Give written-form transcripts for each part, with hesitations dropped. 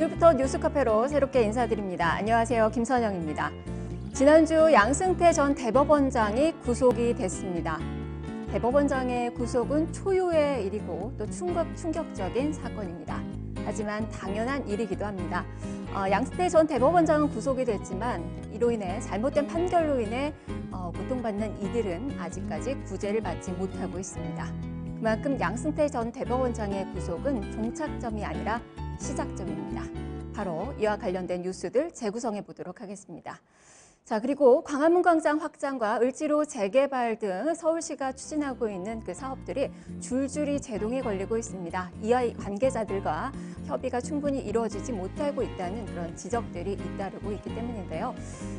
오늘부터 뉴스카페로 새롭게 인사드립니다. 안녕하세요. 김선영입니다. 지난주 양승태 전 대법원장이 구속이 됐습니다. 대법원장의 구속은 초유의 일이고 또 충격적인 사건입니다. 하지만 당연한 일이기도 합니다. 양승태 전 대법원장은 구속이 됐지만 이로 인해 잘못된 판결로 인해 고통받는 이들은 아직까지 구제를 받지 못하고 있습니다. 그만큼 양승태 전 대법원장의 구속은 종착점이 아니라 시작점입니다. 바로 이와 관련된 뉴스들 재구성해 보도록 하겠습니다. 자, 그리고 광화문 광장 확장과 을지로 재개발 등 서울시가 추진하고 있는 그 사업들이 줄줄이 제동이 걸리고 있습니다. 이와 관계자들과 협의가 충분히 이루어지지 못하고 있다는 그런 지적들이 잇따르고 있기 때문인데요.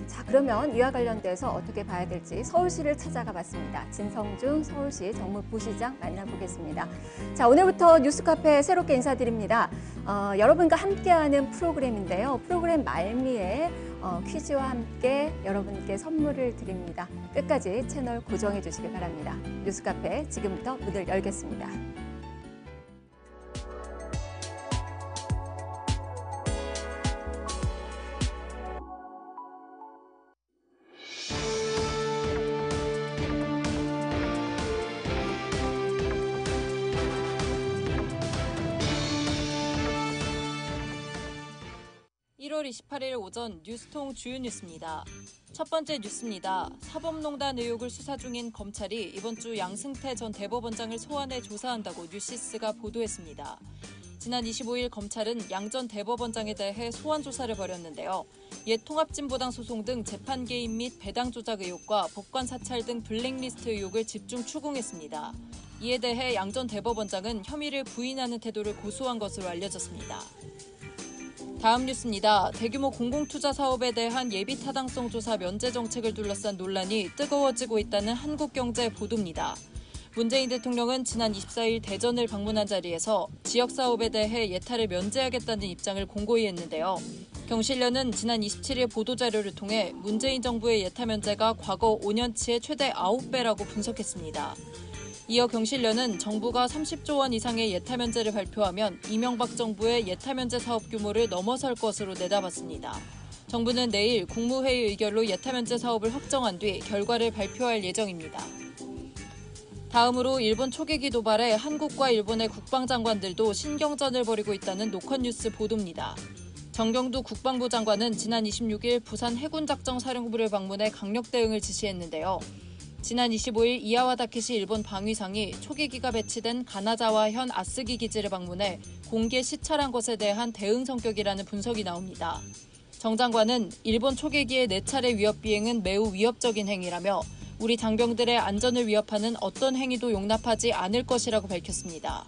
자, 그러면 이와 관련돼서 어떻게 봐야 될지 서울시를 찾아가 봤습니다. 진성준 서울시 정무부시장 만나보겠습니다. 자, 오늘부터 뉴스카페 새롭게 인사드립니다. 여러분과 함께하는 프로그램인데요. 프로그램 말미에 퀴즈와 함께 여러분께 선물을 드립니다. 끝까지 채널 고정해 주시기 바랍니다. 뉴스카페 지금부터 문을 열겠습니다. (1월 28일) 오전 뉴스통 주요 뉴스입니다. 첫 번째 뉴스입니다. 사법농단 의혹을 수사 중인 검찰이 이번 주 양승태 전 대법원장을 소환해 조사한다고 뉴시스가 보도했습니다. 지난 25일 검찰은 양 전 대법원장에 대해 소환 조사를 벌였는데요. 옛 통합진보당 소송 등 재판 개입 및 배당 조작 의혹과 법관 사찰 등 블랙리스트 의혹을 집중 추궁했습니다. 이에 대해 양 전 대법원장은 혐의를 부인하는 태도를 고수한 것으로 알려졌습니다. 다음 뉴스입니다. 대규모 공공투자 사업에 대한 예비타당성 조사 면제 정책을 둘러싼 논란이 뜨거워지고 있다는 한국경제 보도입니다. 문재인 대통령은 지난 24일 대전을 방문한 자리에서 지역사업에 대해 예타를 면제하겠다는 입장을 공고히 했는데요. 경실련은 지난 27일 보도자료를 통해 문재인 정부의 예타 면제가 과거 5년치의 최대 9배라고 분석했습니다. 이어 경실련은 정부가 30조 원 이상의 예타 면제를 발표하면 이명박 정부의 예타 면제 사업 규모를 넘어설 것으로 내다봤습니다. 정부는 내일 국무회의 의결로 예타 면제 사업을 확정한 뒤 결과를 발표할 예정입니다. 다음으로 일본 초계기 도발에 한국과 일본의 국방장관들도 신경전을 벌이고 있다는 노컷뉴스 보도입니다. 정경두 국방부 장관은 지난 26일 부산 해군작전사령부를 방문해 강력 대응을 지시했는데요. 지난 25일 이하와 다케시 일본 방위상이 초계기가 배치된 가나자와 현 아스기 기지를 방문해 공개 시찰한 것에 대한 대응 성격이라는 분석이 나옵니다. 정 장관은 일본 초계기의 4차례 위협 비행은 매우 위협적인 행위라며 우리 장병들의 안전을 위협하는 어떤 행위도 용납하지 않을 것이라고 밝혔습니다.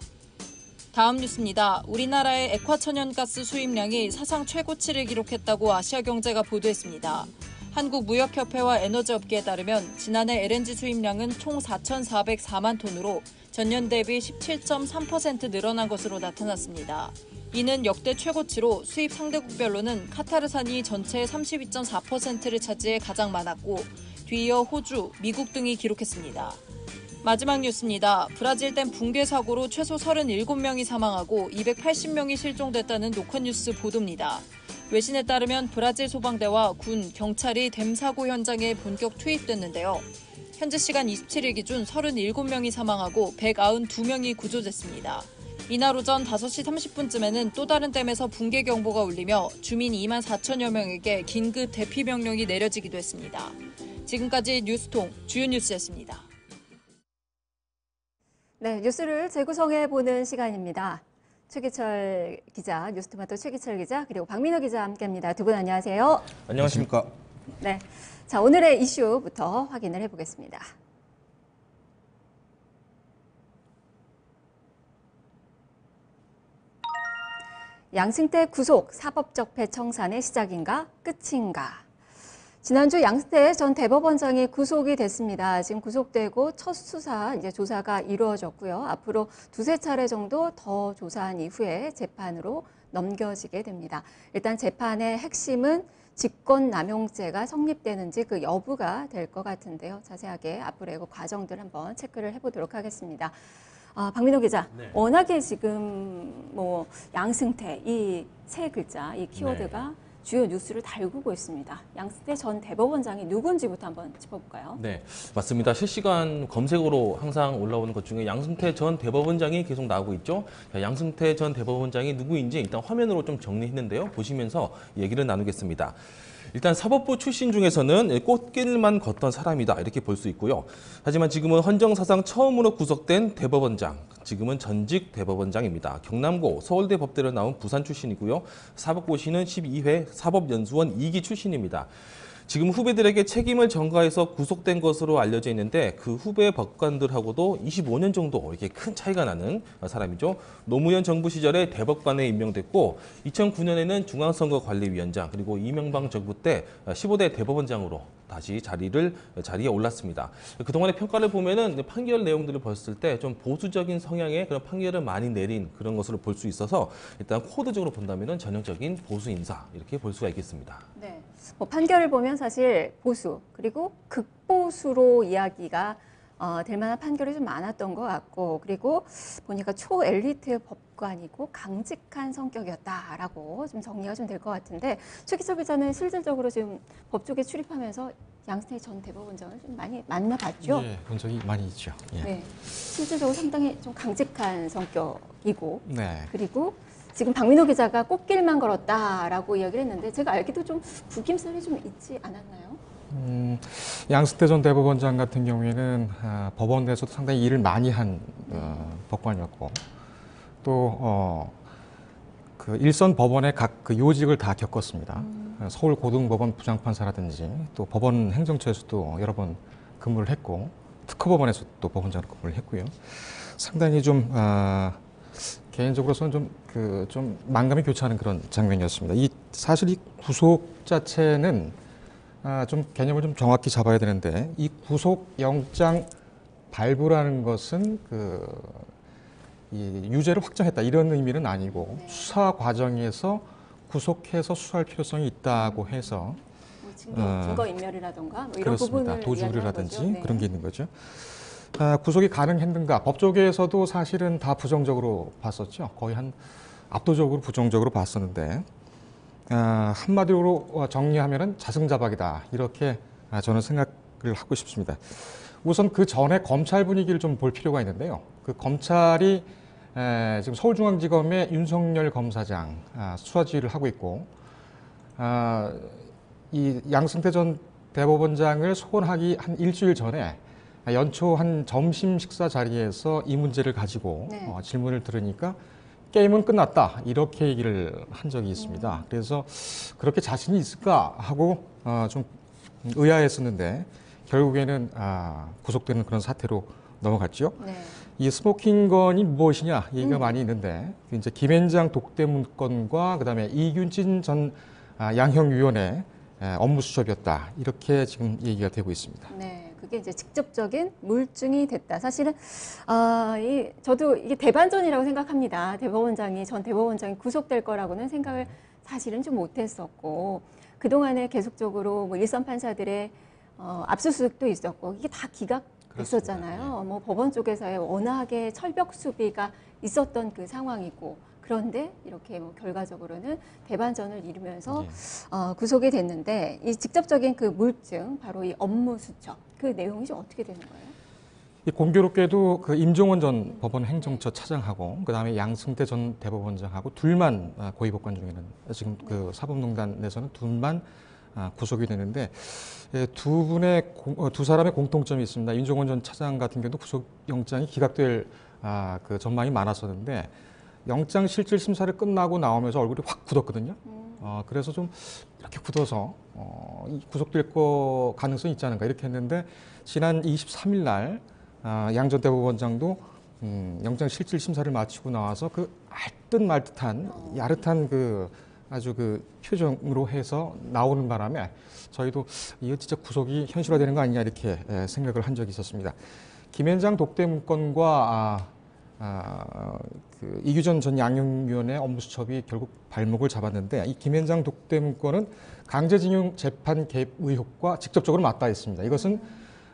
다음 뉴스입니다. 우리나라의 액화천연가스 수입량이 사상 최고치를 기록했다고 아시아경제가 보도했습니다. 한국무역협회와 에너지업계에 따르면 지난해 LNG 수입량은 총 4,404만 톤으로 전년 대비 17.3% 늘어난 것으로 나타났습니다. 이는 역대 최고치로 수입 상대국별로는 카타르산이 전체의 32.4%를 차지해 가장 많았고 뒤이어 호주, 미국 등이 기록했습니다. 마지막 뉴스입니다. 브라질 댐 붕괴 사고로 최소 37명이 사망하고 280명이 실종됐다는 노컷뉴스 보도입니다. 외신에 따르면 브라질 소방대와 군, 경찰이 댐 사고 현장에 본격 투입됐는데요. 현지 시간 27일 기준 37명이 사망하고 192명이 구조됐습니다. 이날 오전 5시 30분쯤에는 또 다른 댐에서 붕괴 경보가 울리며 주민 2만 4천여 명에게 긴급 대피 명령이 내려지기도 했습니다. 지금까지 뉴스통 주요 뉴스였습니다. 네, 뉴스를 재구성해 보는 시간입니다. 최기철 기자, 뉴스토마토 최기철 기자, 그리고 박민호 기자 함께합니다. 두 분 안녕하세요. 안녕하십니까. 네, 자 오늘의 이슈부터 확인을 해보겠습니다. 양승태 구속, 사법적폐 청산의 시작인가 끝인가? 지난주 양승태 전 대법원장이 구속이 됐습니다. 지금 구속되고 첫 수사, 이제 조사가 이루어졌고요. 앞으로 두세 차례 정도 더 조사한 이후에 재판으로 넘겨지게 됩니다. 일단 재판의 핵심은 직권남용죄가 성립되는지 그 여부가 될 것 같은데요. 자세하게 앞으로의 그 과정들 한번 체크를 해보도록 하겠습니다. 박민호 기자, 네. 워낙에 지금 뭐 양승태 이 세 글자, 이 키워드가 네. 주요 뉴스를 달구고 있습니다. 양승태 전 대법원장이 누군지부터 한번 짚어볼까요? 네, 맞습니다. 실시간 검색어로 항상 올라오는 것 중에 양승태 전 대법원장이 계속 나오고 있죠. 자, 양승태 전 대법원장이 누구인지 일단 화면으로 좀 정리했는데요. 보시면서 얘기를 나누겠습니다. 일단 사법부 출신 중에서는 꽃길만 걷던 사람이다 이렇게 볼 수 있고요. 하지만 지금은 헌정사상 처음으로 구속된 대법원장, 지금은 전직 대법원장입니다. 경남고 서울대 법대를 나온 부산 출신이고요. 사법고시는 12회 사법연수원 2기 출신입니다. 지금 후배들에게 책임을 전가해서 구속된 것으로 알려져 있는데 그 후배 법관들하고도 25년 정도 이렇게 큰 차이가 나는 사람이죠. 노무현 정부 시절에 대법관에 임명됐고 2009년에는 중앙선거관리위원장 그리고 이명박 정부 때 15대 대법원장으로 다시 자리에 올랐습니다. 그동안의 평가를 보면은 판결 내용들을 봤을 때 좀 보수적인 성향의 그런 판결을 많이 내린 그런 것으로 볼 수 있어서 일단 코드적으로 본다면은 전형적인 보수 인사 이렇게 볼 수가 있겠습니다. 네. 뭐 판결을 보면 사실 보수 그리고 극보수로 이야기가 될 만한 판결이 좀 많았던 것 같고 그리고 보니까 초엘리트 법관이고 강직한 성격이었다라고 좀 정리가 좀 될 것 같은데 최기석 기자는 실질적으로 지금 법 쪽에 출입하면서 양승태 전 대법원장을 좀 많이 만나봤죠? 예, 본 적이 많이 있죠. 예. 네. 실질적으로 상당히 좀 강직한 성격이고 네. 그리고 지금 박민호 기자가 꽃길만 걸었다라고 이야기를 했는데 제가 알기도 좀 구김살이 좀 있지 않았나요? 양승태 전 대법원장 같은 경우에는 법원 내에서도 상당히 일을 많이 한 법관이었고 또 그 일선 법원의 각 그 요직을 다 겪었습니다. 서울 고등법원 부장판사라든지 또 법원 행정처에서도 여러 번 근무를 했고 특허법원에서도 또 법원장으로 근무를 했고요. 상당히 좀 개인적으로서는 좀 만감이 교차하는 그런 장면이었습니다. 사실 이 구속 자체는 좀 개념을 좀 정확히 잡아야 되는데 이 구속영장 발부라는 것은 이 유죄를 확정했다 이런 의미는 아니고 네. 수사 과정에서 구속해서 수사할 필요성이 있다고 해서 뭐 증거인멸이라던가 뭐 이런 그렇습니다. 부분을 도주우려라든지 이야기하는 거죠. 네. 그런 게 있는 거죠. 구속이 가능했는가? 법조계에서도 사실은 다 부정적으로 봤었죠. 거의 한 압도적으로 부정적으로 봤었는데 한마디로 정리하면은 자승자박이다 이렇게 저는 생각을 하고 싶습니다. 우선 그 전에 검찰 분위기를 좀 볼 필요가 있는데요. 그 검찰이 지금 서울중앙지검의 윤석열 검사장 수사 지휘를 하고 있고 이 양승태 전 대법원장을 소환하기 한 일주일 전에 연초 한 점심 식사 자리에서 이 문제를 가지고 네. 질문을 들으니까 게임은 끝났다 이렇게 얘기를 한 적이 있습니다. 그래서 그렇게 자신이 있을까 하고 좀 의아했었는데 결국에는 구속되는 그런 사태로 넘어갔죠. 네. 이 스모킹 건이 무엇이냐 얘기가 많이 있는데 이제 김앤장 독대문 건과 그다음에 이균진 전 양형위원회 업무 수첩이었다 이렇게 지금 얘기가 되고 있습니다. 네, 그게 이제 직접적인 물증이 됐다. 사실은 저도 이게 대반전이라고 생각합니다. 전 대법원장이 구속될 거라고는 생각을 사실은 좀 못했었고 그 동안에 계속적으로 뭐 일선 판사들의 압수수색도 있었고 이게 다 기각됐었잖아요. 뭐 법원 쪽에서의 워낙에 철벽 수비가 있었던 그 상황이고. 그런데 이렇게 뭐 결과적으로는 대반전을 이루면서 구속이 됐는데 이 직접적인 그 물증, 바로 이 업무 수첩, 그 내용이 좀 어떻게 되는 거예요? 이 공교롭게도 그 임종원 전 법원 행정처 차장하고 그다음에 양승태 전 대법원장하고 둘만 고위법관 중에는 지금 그 사법농단에서는 둘만 구속이 되는데 두 사람의 공통점이 있습니다. 임종원 전 차장 같은 경우도 구속영장이 기각될 그 전망이 많았었는데 영장 실질 심사를 끝나고 나오면서 얼굴이 확 굳었거든요. 그래서 좀 이렇게 굳어서 구속될 거 가능성이 있지 않은가 이렇게 했는데 지난 23일 날 양 전 대법원장도 영장 실질 심사를 마치고 나와서 그 알듯 말듯한 야릇한 그 아주 그 표정으로 해서 나오는 바람에 저희도 이거 진짜 구속이 현실화되는 거 아니냐 이렇게 생각을 한 적이 있었습니다. 김앤장 독대 문건과 그 이규전 전 양형위원회 업무수첩이 결국 발목을 잡았는데 이 김앤장 독대 문건은 강제징용 재판 개입 의혹과 직접적으로 맞닿아 있습니다. 이것은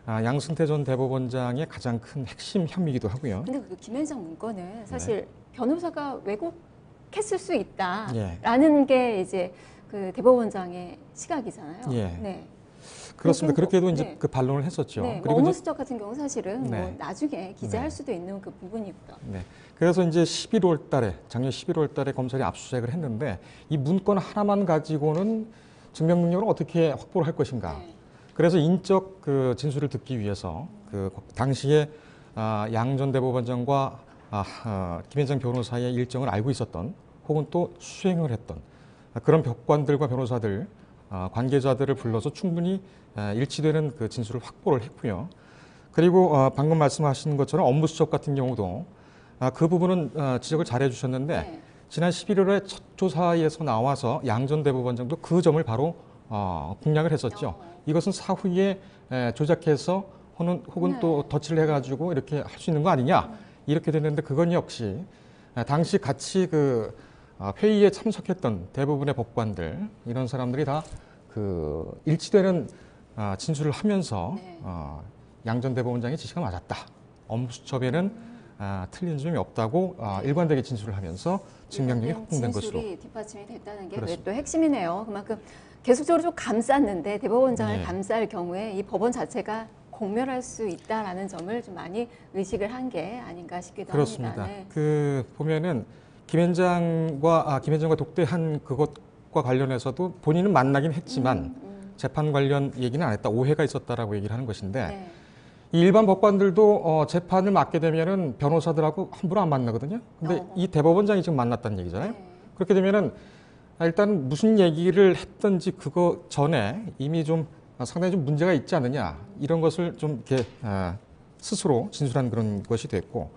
양승태 전 대법원장의 가장 큰 핵심 혐의이기도 하고요. 근데 그 김현장 문건은 사실 변호사가 왜곡했을 수 예. 있다라는 게 이제 그 대법원장의 시각이잖아요. 예. 네. 그렇습니다. 그렇게도 이제 네. 그 반론을 했었죠. 네. 그리고 업무 이제 수적 같은 경우 사실은 네. 뭐 나중에 기재할 네. 수도 있는 그 부분이고요. 네. 그래서 이제 11월 달에, 작년 11월 달에 검찰이 압수수색을 했는데 이 문건 하나만 가지고는 증명 능력을 어떻게 확보를 할 것인가. 네. 그래서 인적 그 진술을 듣기 위해서 그 당시에 양 전 대법원장과 김현장 변호사의 일정을 알고 있었던 혹은 또 수행을 했던 그런 법관들과 변호사들, 관계자들을 불러서 충분히 일치되는 그 진술을 확보를 했고요. 그리고 방금 말씀하신 것처럼 업무 수첩 같은 경우도 그 부분은 지적을 잘 해주셨는데 네. 지난 11월에 첫 조사에서 나와서 양 전 대법원장도 그 점을 바로 공략을 했었죠. 이것은 사후에 조작해서 혹은 네. 또 덧칠을 해가지고 이렇게 할 수 있는 거 아니냐 이렇게 됐는데 그건 역시 당시 같이 그 회의에 참석했던 대부분의 법관들 이런 사람들이 다 그 일치되는 진술을 하면서 네. 양 전 대법원장의 지시가 맞았다. 업무수첩에는 틀린 점이 없다고 일관되게 진술을 하면서 증명력이 확보된 것으로. 진술이 뒷받침이 됐다는 게 그렇습니다. 또 핵심이네요. 그만큼 계속적으로 좀 감쌌는데 대법원장을 네. 감쌀 경우에 이 법원 자체가 공멸할 수 있다라는 점을 좀 많이 의식을 한 게 아닌가 싶기도 그렇습니다. 합니다. 네. 그 보면은 김현장과 독대한 그것과 관련해서도 본인은 만나긴 했지만 재판 관련 얘기는 안 했다. 오해가 있었다라고 얘기를 하는 것인데 네. 이 일반 법관들도 재판을 맡게 되면은 변호사들하고 함부로 안 만나거든요. 근데 이 대법원장이 지금 만났다는 얘기잖아요. 네. 그렇게 되면은 일단 무슨 얘기를 했든지 그거 전에 이미 좀 상당히 좀 문제가 있지 않느냐 이런 것을 좀 이렇게 스스로 진술한 그런 것이 됐고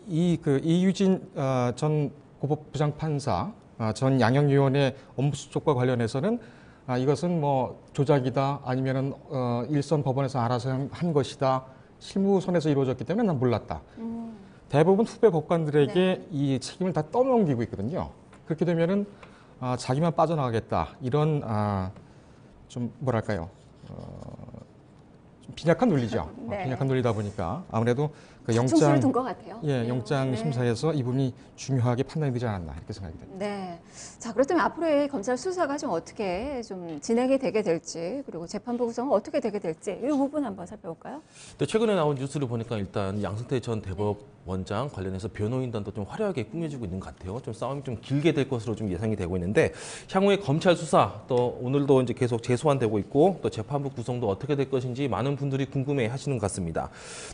이유진 전 고법 부장판사 전 양형위원회 업무수첩과 관련해서는 이것은 뭐 조작이다 아니면은 일선 법원에서 알아서 한 것이다 실무선에서 이루어졌기 때문에 난 몰랐다. 대부분 후배 법관들에게 네. 이 책임을 다 떠넘기고 있거든요. 그렇게 되면은 자기만 빠져나가겠다 이런 좀 뭐랄까요 좀 빈약한 논리죠. 네. 빈약한 논리다 보니까 아무래도 그 총수를 영장 둔 것 같아요. 영장 네. 심사에서 이 부분이 중요하게 판단이 되지 않았나 이렇게 생각이 됩니다. 네. 자, 그렇다면 앞으로의 검찰 수사가 좀 어떻게 좀 진행이 되게 될지, 그리고 재판부 구성은 어떻게 되게 될지, 이 부분 한번 살펴볼까요? 근데 최근에 나온 뉴스를 보니까 일단 양승태 전 대법원장 관련해서 변호인단도 좀 화려하게 꾸며지고 있는 것 같아요. 좀 싸움이 좀 길게 될 것으로 좀 예상이 되고 있는데 향후의 검찰 수사 또 오늘도 이제 계속 재소환되고 있고 또 재판부 구성도 어떻게 될 것인지 많은 분들이 궁금해하시는 것 같습니다.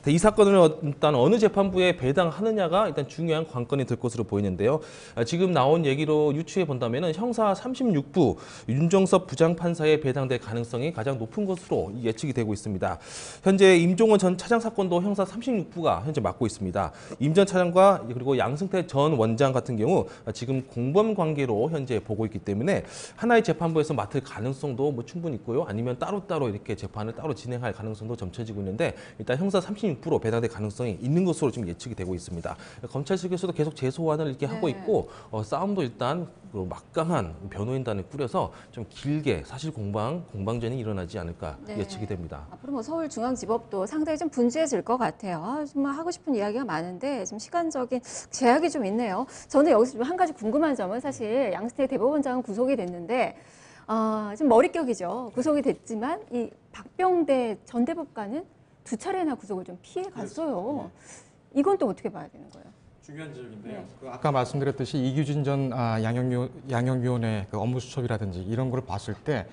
이 사건을 일단 어느 재판부에 배당하느냐가 일단 중요한 관건이 될 것으로 보이는데요. 지금 나온 얘기로 유추해 본다면은 형사 36부 윤정섭 부장판사에 배당될 가능성이 가장 높은 것으로 예측이 되고 있습니다. 현재 임종원 전 차장 사건도 형사 36부가 현재 맡고 있습니다. 임 전 차장과 그리고 양승태 전 원장 같은 경우 지금 공범 관계로 현재 보고 있기 때문에 하나의 재판부에서 맡을 가능성도 뭐 충분히 있고요. 아니면 따로따로 이렇게 재판을 따로 진행할 가능성도 점쳐지고 있는데 일단 형사 36부로 배당될 가능성이 있는 것으로 지금 예측이 되고 있습니다. 검찰 측에서도 계속 재소환을 이렇게 하고 네. 있고 싸움도 일단 막강한 변호인단을 꾸려서 좀 길게 사실 공방전이 일어나지 않을까 네. 예측이 됩니다. 앞으로 뭐 서울중앙지법도 상당히 좀 분주해질 것 같아요. 정말 하고 싶은 이야기가 많은데 좀 시간적인 제약이 좀 있네요. 저는 여기서 좀 한 가지 궁금한 점은 사실 양승태 대법원장은 구속이 됐는데 좀 머릿격이죠. 구속이 됐지만 이 박병대 전 대법관은 2차례나 구속을 좀 피해 갔어요. 이건 또 어떻게 봐야 되는 거예요? 중요한 지적인데요. 네. 아까 말씀드렸듯이 이규진 전 양형위원회 그 업무수첩이라든지 이런 걸 봤을 때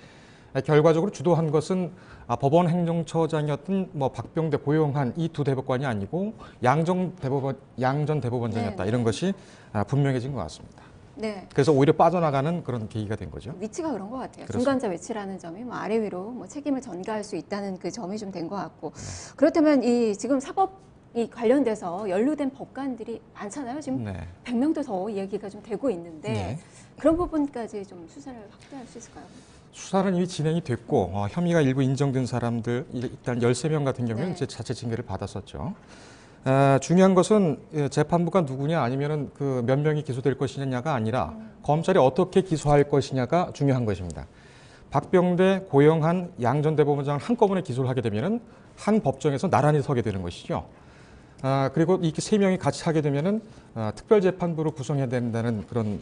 결과적으로 주도한 것은 법원 행정처장이었던 뭐 박병대 고용한 이 두 대법관이 아니고 양 전 대법원장이었다 네. 이런 것이 분명해진 것 같습니다. 네. 그래서 오히려 빠져나가는 그런 계기가 된 거죠. 위치가 그런 것 같아요. 그렇습니다. 중간자 위치라는 점이 뭐 아래 위로 뭐 책임을 전가할 수 있다는 그 점이 좀 된 것 같고 그렇다면 이 지금 사법이 관련돼서 연루된 법관들이 많잖아요. 지금 네. 100명도 더 얘기가 좀 되고 있는데 네. 그런 부분까지 좀 수사를 확대할 수 있을까요? 수사는 이미 진행이 됐고 혐의가 일부 인정된 사람들 일단 13명 같은 경우는 네. 이제 자체 징계를 받았었죠. 중요한 것은 재판부가 누구냐 아니면은 그 몇 명이 기소될 것이냐가 아니라 검찰이 어떻게 기소할 것이냐가 중요한 것입니다. 박병대, 고영한, 양 전 대법원장을 한꺼번에 기소를 하게 되면은 한 법정에서 나란히 서게 되는 것이죠. 그리고 이렇게 세 명이 같이 하게 되면은 특별재판부로 구성해야 된다는 그런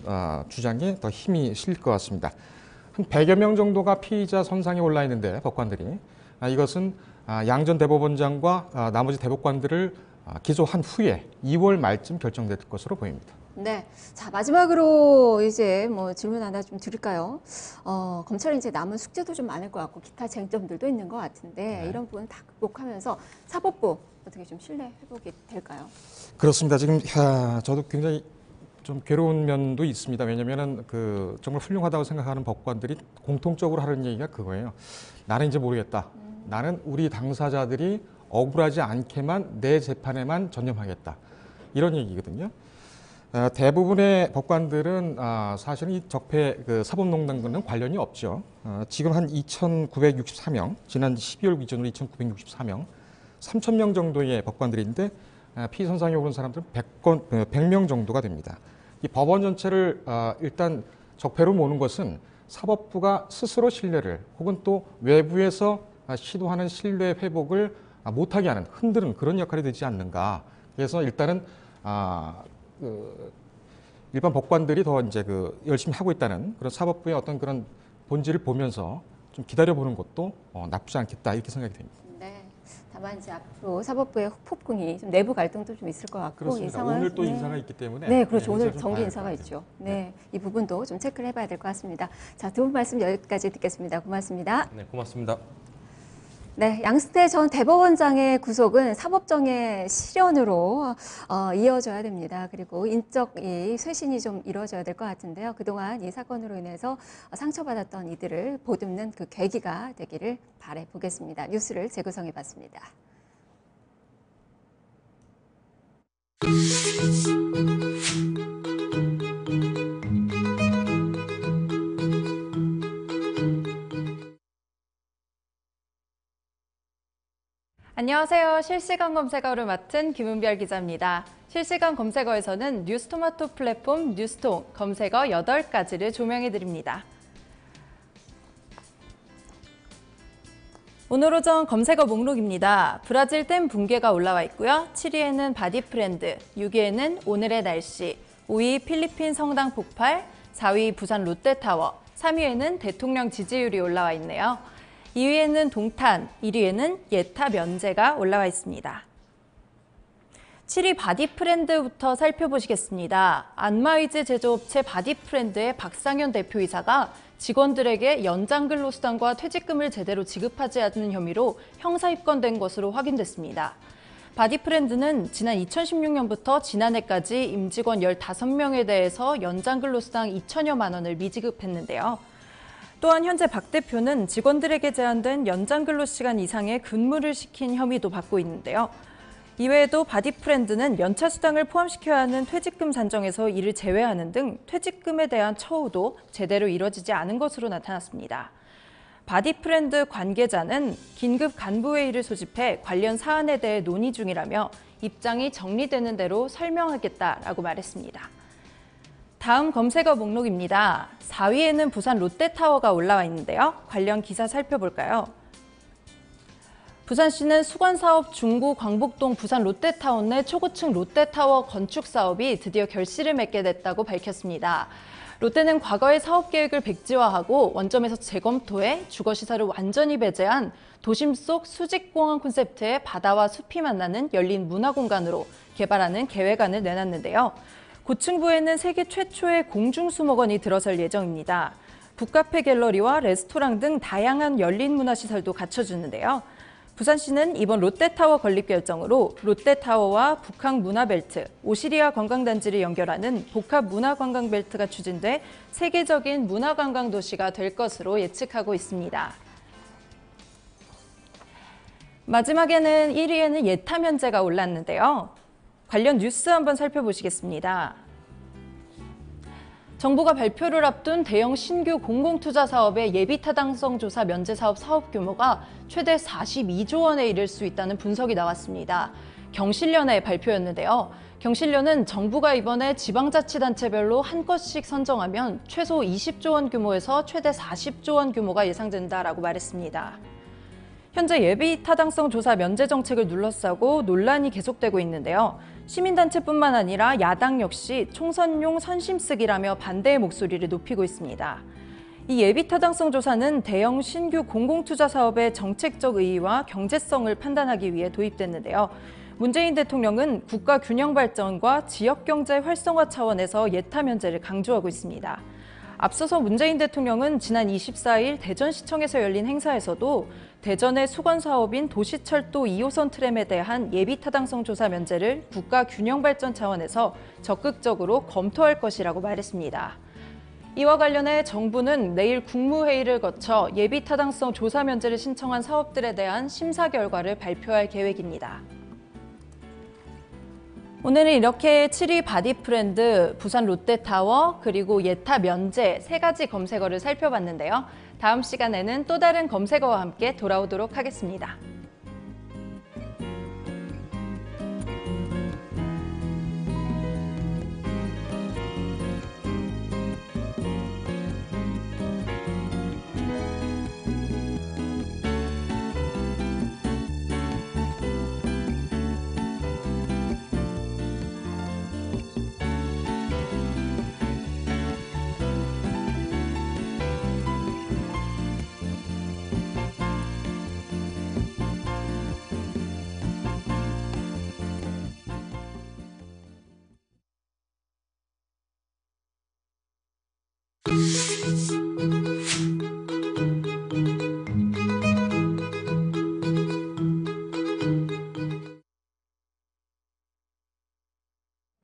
주장에 더 힘이 실릴 것 같습니다. 한 100여 명 정도가 피의자 선상에 올라 있는데 법관들이 이것은 양 전 대법원장과 나머지 대법관들을 기소한 후에 2월 말쯤 결정될 것으로 보입니다. 네. 자, 마지막으로 이제 뭐 질문 하나 좀 드릴까요? 검찰이 이제 남은 숙제도 좀 많을 것 같고 기타 쟁점들도 있는 것 같은데 네. 이런 부분 다 극복하면서 사법부 어떻게 좀 신뢰 회복이 될까요? 그렇습니다. 지금 저도 굉장히 좀 괴로운 면도 있습니다. 왜냐하면은 정말 훌륭하다고 생각하는 법관들이 공통적으로 하는 얘기가 그거예요. 나는 이제 모르겠다. 나는 우리 당사자들이 억울하지 않게만 내 재판에만 전념하겠다. 이런 얘기거든요. 대부분의 법관들은 사실은 이 적폐 사법농단과는 관련이 없죠. 지금 한 2,963명, 지난 12월 기준으로 2,964명, 3,000명 정도의 법관들인데 피의 선상에 오른 사람들은 100명 정도가 됩니다. 이 법원 전체를 일단 적폐로 모는 것은 사법부가 스스로 신뢰를 혹은 또 외부에서 시도하는 신뢰 회복을 못하게 하는 흔드는 그런 역할이 되지 않는가. 그래서 일단은 일반 법관들이 더 이제 열심히 하고 있다는 그런 사법부의 어떤 그런 본질을 보면서 좀 기다려보는 것도 나쁘지 않겠다 이렇게 생각이 됩니다. 네. 다만 이제 앞으로 사법부의 후폭풍이 좀 내부 갈등도 좀 있을 것 같고 그렇습니다. 이 상황 오늘 또 인사가 있기 때문에 네, 그렇죠. 인사 오늘 좀 정기 봐야 인사가 될것 있죠. 같아요. 네, 이 부분도 좀 체크를 해봐야 될 것 같습니다. 자, 두 분 말씀 여기까지 듣겠습니다. 고맙습니다. 네, 고맙습니다. 네, 양승태 전 대법원장의 구속은 사법정의 실현으로 이어져야 됩니다. 그리고 인적 쇄신이 좀 이루어져야 될 것 같은데요. 그동안 이 사건으로 인해서 상처받았던 이들을 보듬는 그 계기가 되기를 바라보겠습니다. 뉴스를 재구성해봤습니다. 안녕하세요. 실시간 검색어를 맡은 김은별 기자입니다. 실시간 검색어에서는 뉴스토마토 플랫폼 뉴스통 검색어 8가지를 조명해드립니다. 오늘 오전 검색어 목록입니다. 브라질 댐 붕괴가 올라와 있고요. 7위에는 바디프렌드, 6위에는 오늘의 날씨, 5위 필리핀 성당 폭발, 4위 부산 롯데타워, 3위에는 대통령 지지율이 올라와 있네요. 2위에는 동탄, 1위에는 예타 면제가 올라와 있습니다. 7위 바디프렌드부터 살펴보시겠습니다. 안마의즈 제조업체 바디프렌드의 박상현 대표이사가 직원들에게 연장 근로수당과 퇴직금을 제대로 지급하지 않는 혐의로 형사 입건된 것으로 확인됐습니다. 바디프렌드는 지난 2016년부터 지난해까지 임직원 15명에 대해서 연장 근로수당 2천여만 원을 미지급했는데요. 또한 현재 박 대표는 직원들에게 제한된 연장 근로시간 이상의 근무를 시킨 혐의도 받고 있는데요. 이외에도 바디프렌드는 연차 수당을 포함시켜야 하는 퇴직금 산정에서 이를 제외하는 등 퇴직금에 대한 처우도 제대로 이뤄지지 않은 것으로 나타났습니다. 바디프렌드 관계자는 긴급 간부회의를 소집해 관련 사안에 대해 논의 중이라며 입장이 정리되는 대로 설명하겠다라고 말했습니다. 다음 검색어 목록입니다. 4위에는 부산 롯데타워가 올라와 있는데요. 관련 기사 살펴볼까요? 부산시는 수건사업 중구 광복동 부산 롯데타워 내 초고층 롯데타워 건축 사업이 드디어 결실을 맺게 됐다고 밝혔습니다. 롯데는 과거의 사업 계획을 백지화하고 원점에서 재검토해 주거시설을 완전히 배제한 도심 속 수직공원 콘셉트의 바다와 숲이 만나는 열린 문화공간으로 개발하는 계획안을 내놨는데요. 고층부에는 세계 최초의 공중수목원이 들어설 예정입니다. 북카페 갤러리와 레스토랑 등 다양한 열린 문화시설도 갖춰주는데요. 부산시는 이번 롯데타워 건립 결정으로 롯데타워와 북한문화벨트, 오시리아 관광단지를 연결하는 복합문화관광벨트가 추진돼 세계적인 문화관광도시가 될 것으로 예측하고 있습니다. 마지막에는 1위에는 예타 면제가 올랐는데요. 관련 뉴스 한번 살펴보시겠습니다. 정부가 발표를 앞둔 대형 신규 공공투자 사업의 예비타당성 조사 면제 사업 규모가 최대 42조 원에 이를 수 있다는 분석이 나왔습니다. 경실련의 발표였는데요. 경실련은 정부가 이번에 지방자치단체별로 한 건씩 선정하면 최소 20조 원 규모에서 최대 40조 원 규모가 예상된다라고 말했습니다. 현재 예비 타당성 조사 면제 정책을 둘러싸고 논란이 계속되고 있는데요. 시민단체뿐만 아니라 야당 역시 총선용 선심쓰기라며 반대의 목소리를 높이고 있습니다. 이 예비 타당성 조사는 대형 신규 공공투자 사업의 정책적 의의와 경제성을 판단하기 위해 도입됐는데요. 문재인 대통령은 국가 균형 발전과 지역 경제 활성화 차원에서 예타 면제를 강조하고 있습니다. 앞서서 문재인 대통령은 지난 24일 대전시청에서 열린 행사에서도 대전의 수건 사업인 도시철도 2호선 트램에 대한 예비 타당성 조사 면제를 국가 균형 발전 차원에서 적극적으로 검토할 것이라고 말했습니다. 이와 관련해 정부는 내일 국무회의를 거쳐 예비 타당성 조사 면제를 신청한 사업들에 대한 심사 결과를 발표할 계획입니다. 오늘은 이렇게 7위 바디프렌드, 부산 롯데타워, 그리고 예타 면제 3가지 검색어를 살펴봤는데요. 다음 시간에는 또 다른 검색어와 함께 돌아오도록 하겠습니다.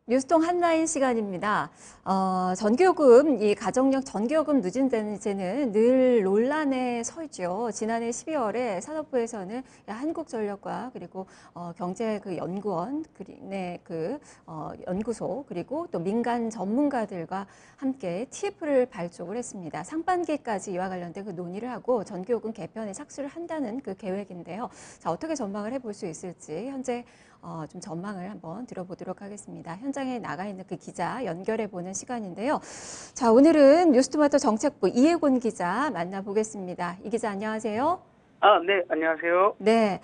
뉴스통 한라인 시간입니다. 전기요금, 이 가정용 전기요금 누진제는 늘 논란에 서 있죠. 지난해 12월에 산업부에서는 한국전력과 그리고 경제 연구원, 연구소 그리고 또 민간 전문가들과 함께 TF를 발족을 했습니다. 상반기까지 이와 관련된 그 논의를 하고 전기요금 개편에 착수를 한다는 그 계획인데요. 자, 어떻게 전망을 해볼 수 있을지 현재 좀 전망을 한번 들어보도록 하겠습니다. 현장에 나가 있는 그 기자 연결해보는 시간인데요. 자, 오늘은 뉴스토마토 정책부 이혜곤 기자 만나보겠습니다. 이 기자 안녕하세요. 네, 안녕하세요. 네,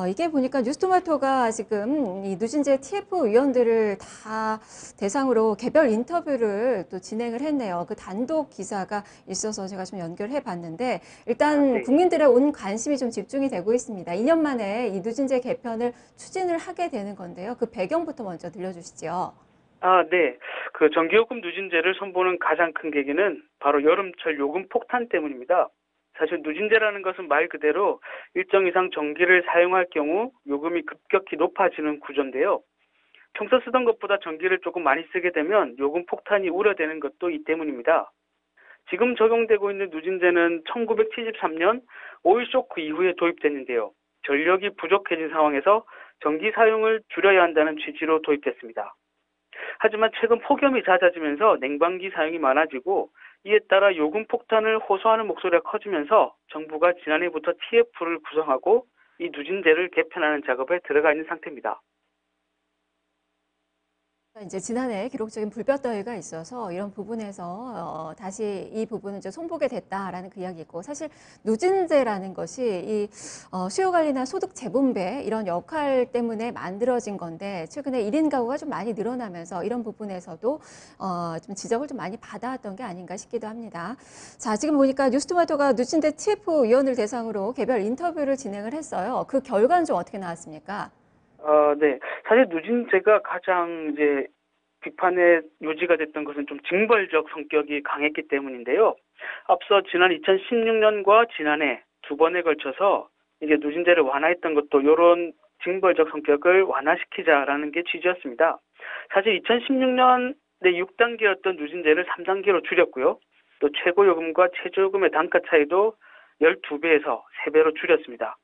이게 보니까 뉴스토마토가 지금 이 누진제 TF 위원들을 다 대상으로 개별 인터뷰를 또 진행을 했네요. 그 단독 기사가 있어서 제가 좀 연결해 봤는데 일단 네. 국민들의 온 관심이 좀 집중이 되고 있습니다. 2년 만에 이 누진제 개편을 추진을 하게 되는 건데요. 그 배경부터 먼저 들려주시죠. 네. 그 전기요금 누진제를 선보는 가장 큰 계기는 바로 여름철 요금 폭탄 때문입니다. 사실 누진제라는 것은 말 그대로 일정 이상 전기를 사용할 경우 요금이 급격히 높아지는 구조인데요. 평소 쓰던 것보다 전기를 조금 많이 쓰게 되면 요금 폭탄이 우려되는 것도 이 때문입니다. 지금 적용되고 있는 누진제는 1973년 오일 쇼크 이후에 도입됐는데요. 전력이 부족해진 상황에서 전기 사용을 줄여야 한다는 취지로 도입됐습니다. 하지만 최근 폭염이 잦아지면서 냉방기 사용이 많아지고 이에 따라 요금 폭탄을 호소하는 목소리가 커지면서 정부가 지난해부터 TF를 구성하고 이 누진제를 개편하는 작업에 들어가 있는 상태입니다. 이제 지난해 기록적인 불볕더위가 있어서 이런 부분에서 다시 이 부분을 좀 손보게 됐다라는 그 이야기고, 사실 누진제라는 것이 이 수요 관리나 소득 재분배 이런 역할 때문에 만들어진 건데 최근에 1인 가구가 좀 많이 늘어나면서 이런 부분에서도 좀 지적을 좀 많이 받아왔던 게 아닌가 싶기도 합니다. 자, 지금 보니까 뉴스토마토가 누진제 TF 위원을 대상으로 개별 인터뷰를 진행을 했어요. 그 결과는 좀 어떻게 나왔습니까? 네. 사실 누진제가 가장 이제 비판의 요지가 됐던 것은 좀 징벌적 성격이 강했기 때문인데요. 앞서 지난 2016년과 지난해 두 번에 걸쳐서 이게 누진제를 완화했던 것도 이런 징벌적 성격을 완화시키자라는 게 취지였습니다. 사실 2016년에 6단계였던 누진제를 3단계로 줄였고요. 또 최고요금과 최저요금의 단가 차이도 12배에서 3배로 줄였습니다.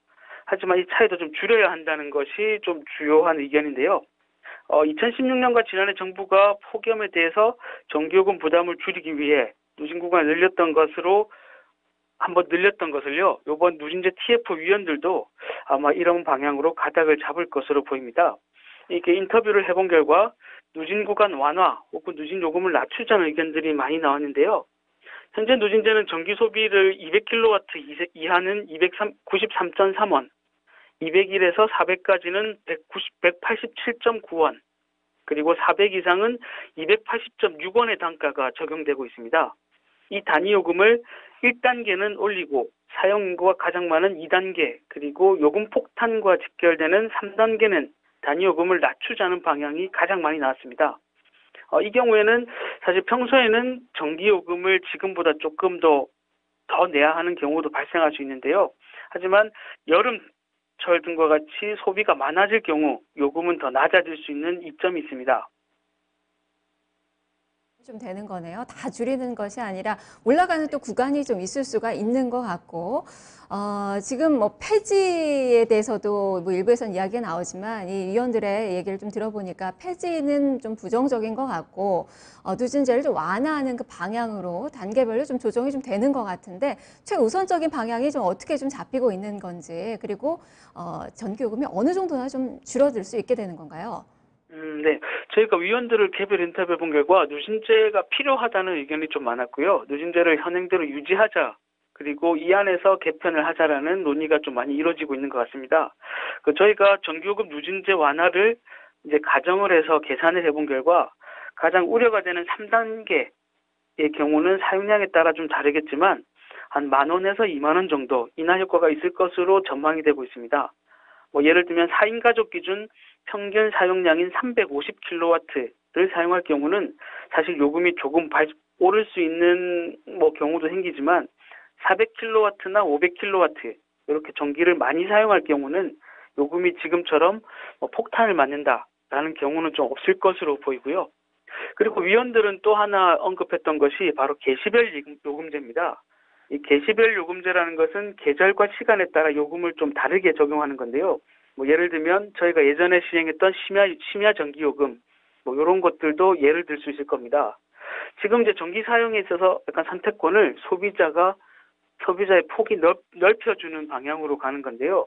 하지만 이 차이도 좀 줄여야 한다는 것이 좀 주요한 의견인데요. 2016년과 지난해 정부가 폭염에 대해서 전기요금 부담을 줄이기 위해 누진 구간을 늘렸던 것으로 한번 늘렸던 것을요. 이번 누진제 TF 위원들도 아마 이런 방향으로 가닥을 잡을 것으로 보입니다. 이렇게 인터뷰를 해본 결과 누진 구간 완화 혹은 누진 요금을 낮추자는 의견들이 많이 나왔는데요. 현재 누진제는 전기 소비를 200kW 이하는 293.3원, 201에서 400까지는 187.9원, 그리고 400 이상은 280.6원의 단가가 적용되고 있습니다. 이 단위 요금을 1단계는 올리고 사용 인구가 가장 많은 2단계, 그리고 요금 폭탄과 직결되는 3단계는 단위 요금을 낮추자는 방향이 가장 많이 나왔습니다. 이 경우에는 사실 평소에는 전기 요금을 지금보다 조금 더 내야 하는 경우도 발생할 수 있는데요. 하지만 여름철 등과 같이 소비가 많아질 경우 요금은 더 낮아질 수 있는 이점이 있습니다. 좀 되는 거네요. 다 줄이는 것이 아니라 올라가는 또 구간이 좀 있을 수가 있는 것 같고, 지금 뭐 폐지에 대해서도 뭐 일부에서는 이야기가 나오지만 이 위원들의 얘기를 좀 들어보니까 폐지는 좀 부정적인 것 같고, 누진제를 좀 완화하는 그 방향으로 단계별로 좀 조정이 좀 되는 것 같은데, 최우선적인 방향이 좀 어떻게 좀 잡히고 있는 건지, 그리고 전기요금이 어느 정도나 좀 줄어들 수 있게 되는 건가요? 네. 저희가 위원들을 개별 인터뷰해 본 결과 누진제가 필요하다는 의견이 좀 많았고요. 누진제를 현행대로 유지하자, 그리고 이 안에서 개편을 하자라는 논의가 좀 많이 이루어지고 있는 것 같습니다. 저희가 전기요금 누진제 완화를 이제 가정을 해서 계산을 해본 결과 가장 우려가 되는 3단계의 경우는 사용량에 따라 좀 다르겠지만 한 10,000원에서 20,000원 정도 인하 효과가 있을 것으로 전망이 되고 있습니다. 예를 들면 4인 가족 기준 평균 사용량인 350kW를 사용할 경우는 사실 요금이 조금 오를 수 있는 경우도 생기지만 400kW나 500kW 이렇게 전기를 많이 사용할 경우는 요금이 지금처럼 폭탄을 맞는다라는 경우는 좀 없을 것으로 보이고요. 그리고 위원들은 또 하나 언급했던 것이 바로 계시별 요금제입니다. 이 계시별 요금제라는 것은 계절과 시간에 따라 요금을 좀 다르게 적용하는 건데요. 예를 들면 저희가 예전에 시행했던 심야 전기요금 이런 것들도 예를 들 수 있을 겁니다. 지금 이제 전기 사용에 있어서 약간 선택권을 소비자의 폭이 넓혀주는 방향으로 가는 건데요.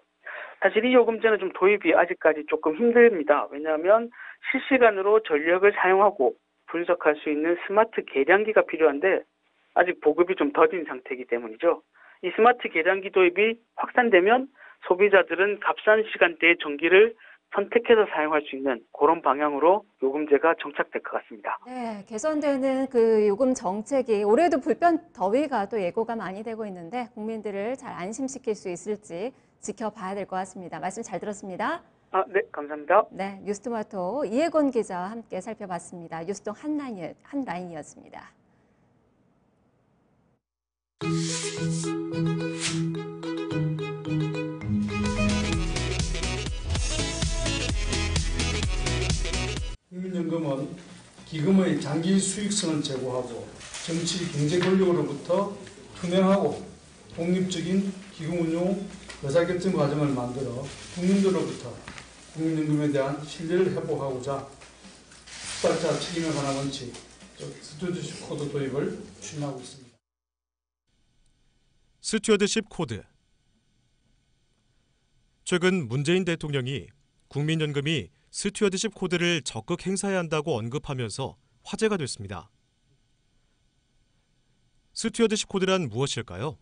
사실 이 요금제는 좀 도입이 아직까지 조금 힘듭니다. 왜냐하면 실시간으로 전력을 사용하고 분석할 수 있는 스마트 계량기가 필요한데 아직 보급이 좀 더딘 상태이기 때문이죠. 이 스마트 계량기 도입이 확산되면 소비자들은 값싼 시간대에 전기를 선택해서 사용할 수 있는 그런 방향으로 요금제가 정착될 것 같습니다. 네, 개선되는 그 요금 정책이 올해도 불변 더위가 또 예고가 많이 되고 있는데 국민들을 잘 안심시킬 수 있을지 지켜봐야 될 것 같습니다. 말씀 잘 들었습니다. 네, 감사합니다. 네, 뉴스토마토 이혜곤 기자와 함께 살펴봤습니다. 뉴스동 한라인이었습니다. 국민연금은 기금의 장기 수익성을 제고하고 정치 경제 권력으로부터 투명하고 독립적인 기금 운용 의사결정 과정을 만들어 국민들로부터 국민연금에 대한 신뢰를 회복하고자 수탁자 책임에 관한 원칙, 스튜어드십 코드 도입을 추진하고 있습니다. 스튜어드십 코드. 최근 문재인 대통령이 국민연금이 스튜어드십 코드를 적극 행사해야 한다고 언급하면서 화제가 됐습니다. 스튜어드십 코드란 무엇일까요?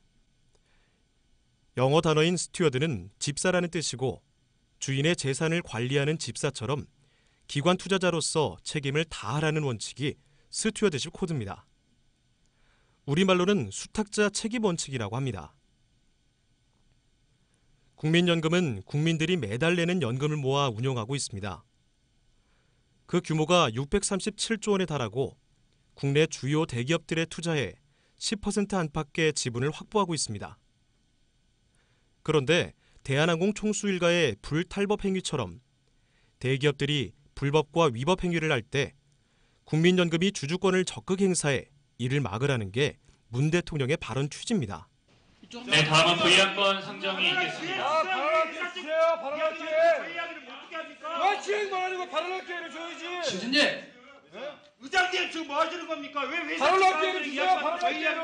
영어 단어인 스튜어드는 집사라는 뜻이고 주인의 재산을 관리하는 집사처럼 기관 투자자로서 책임을 다하라는 원칙이 스튜어드십 코드입니다. 우리말로는 수탁자 책임 원칙이라고 합니다. 국민연금은 국민들이 매달 내는 연금을 모아 운영하고 있습니다. 그 규모가 637조 원에 달하고 국내 주요 대기업들에 투자해 10% 안팎의 지분을 확보하고 있습니다. 그런데 대한항공 총수 일가의 불탈법 행위처럼 대기업들이 불법과 위법 행위를 할 때 국민연금이 주주권을 적극 행사해 이를 막으라는 게 문 대통령의 발언 취지입니다. 네, 다음은 부의안건 상정이 있겠습니다. 발언할게. 왜 시행만 아니고 발언할 기회를 줘야지. 신진님, 의장님 지금 뭐 하시는 겁니까? 왜 발언할 기회를 주세요. 발언할 기회를.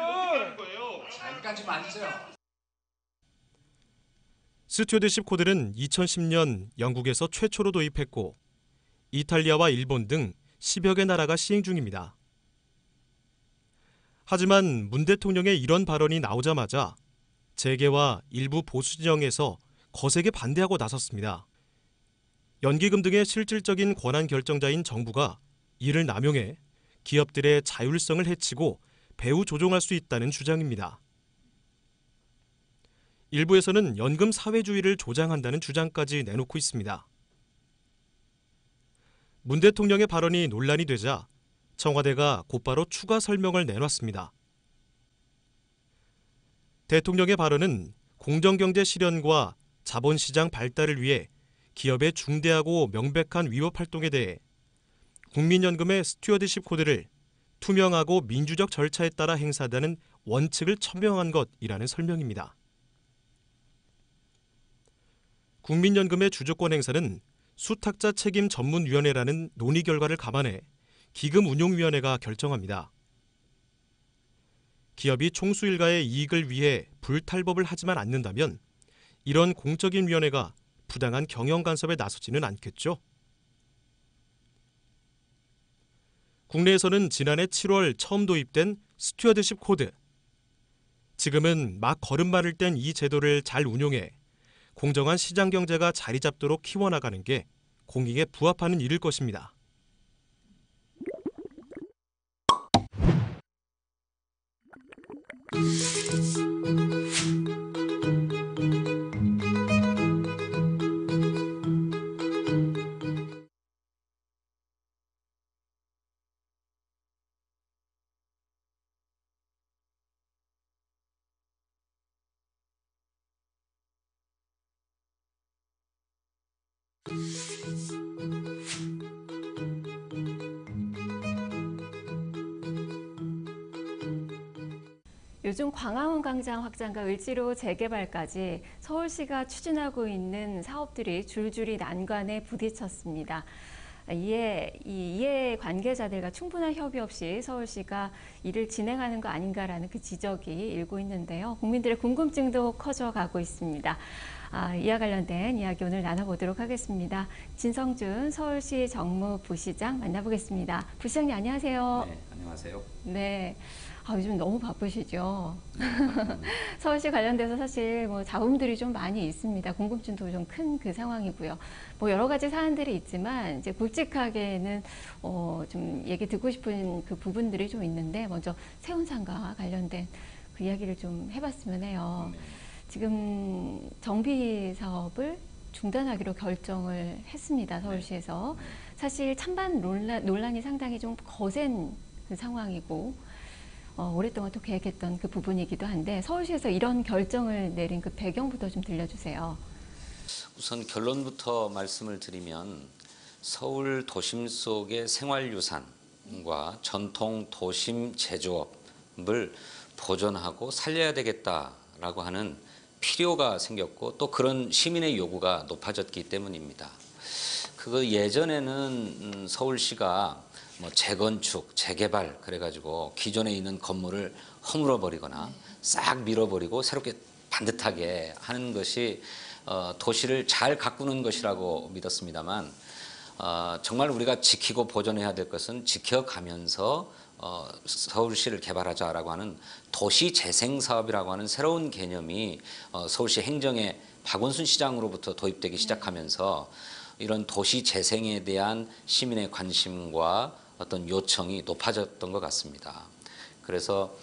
잠깐 좀 앉으세요. 스튜어드십 코드는 2010년 영국에서 최초로 도입했고 이탈리아와 일본 등 10여 개 나라가 시행 중입니다. 하지만 문 대통령의 이런 발언이 나오자마자 재계와 일부 보수 진영에서 거세게 반대하고 나섰습니다. 연기금 등의 실질적인 권한 결정자인 정부가 이를 남용해 기업들의 자율성을 해치고 배후 조종할 수 있다는 주장입니다. 일부에서는 연금 사회주의를 조장한다는 주장까지 내놓고 있습니다. 문 대통령의 발언이 논란이 되자 청와대가 곧바로 추가 설명을 내놨습니다. 대통령의 발언은 공정경제 실현과 자본시장 발달을 위해 기업의 중대하고 명백한 위법 활동에 대해 국민연금의 스튜어드십 코드를 투명하고 민주적 절차에 따라 행사하는 원칙을 천명한 것이라는 설명입니다. 국민연금의 주주권 행사는 수탁자 책임 전문위원회라는 논의 결과를 감안해 기금운용위원회가 결정합니다. 기업이 총수 일가의 이익을 위해 불탈법을 하지만 않는다면 이런 공적인 위원회가 부당한 경영 간섭에 나서지는 않겠죠. 국내에서는 지난해 7월 처음 도입된 스튜어드십 코드. 지금은 막 걸음마를 뗀 이 제도를 잘 운용해 공정한 시장 경제가 자리 잡도록 키워나가는 게 공익에 부합하는 일일 것입니다. 요즘 광화문 광장 확장과 을지로 재개발까지 서울시가 추진하고 있는 사업들이 줄줄이 난관에 부딪혔습니다. 이에 관계자들과 충분한 협의 없이 서울시가 일을 진행하는 거 아닌가라는 그 지적이 일고 있는데요. 국민들의 궁금증도 커져가고 있습니다. 이와 관련된 이야기 오늘 나눠보도록 하겠습니다. 진성준 서울시 정무부시장 만나보겠습니다. 부시장님 안녕하세요. 네, 안녕하세요. 네. 요즘 너무 바쁘시죠. 서울시 관련돼서 사실 뭐 잡음들이 좀 많이 있습니다. 궁금증도 좀 큰 그 상황이고요. 뭐 여러 가지 사안들이 있지만 이제 굵직하게는 좀 얘기 듣고 싶은 그 부분들이 좀 있는데 먼저 세운상과 관련된 그 이야기를 좀 해봤으면 해요. 지금 정비 사업을 중단하기로 결정을 했습니다. 서울시에서. 사실 찬반 논란이 상당히 좀 거센 그 상황이고 오랫동안 또 계획했던 그 부분이기도 한데 서울시에서 이런 결정을 내린 그 배경부터 좀 들려주세요. 우선 결론부터 말씀을 드리면 서울 도심 속의 생활유산과 전통 도심 제조업을 보존하고 살려야 되겠다라고 하는 필요가 생겼고 또 그런 시민의 요구가 높아졌기 때문입니다. 예전에는 서울시가 뭐 재건축, 재개발 그래가지고 기존에 있는 건물을 허물어 버리거나 싹 밀어버리고 새롭게 반듯하게 하는 것이 도시를 잘 가꾸는 것이라고 믿었습니다만 정말 우리가 지키고 보존해야 될 것은 지켜가면서 서울시를 개발하자라고 하는 도시재생사업이라고 하는 새로운 개념이 서울시 행정의 박원순 시장으로부터 도입되기 시작하면서 이런 도시재생에 대한 시민의 관심과 어떤 요청이 높아졌던 것 같습니다. 그래서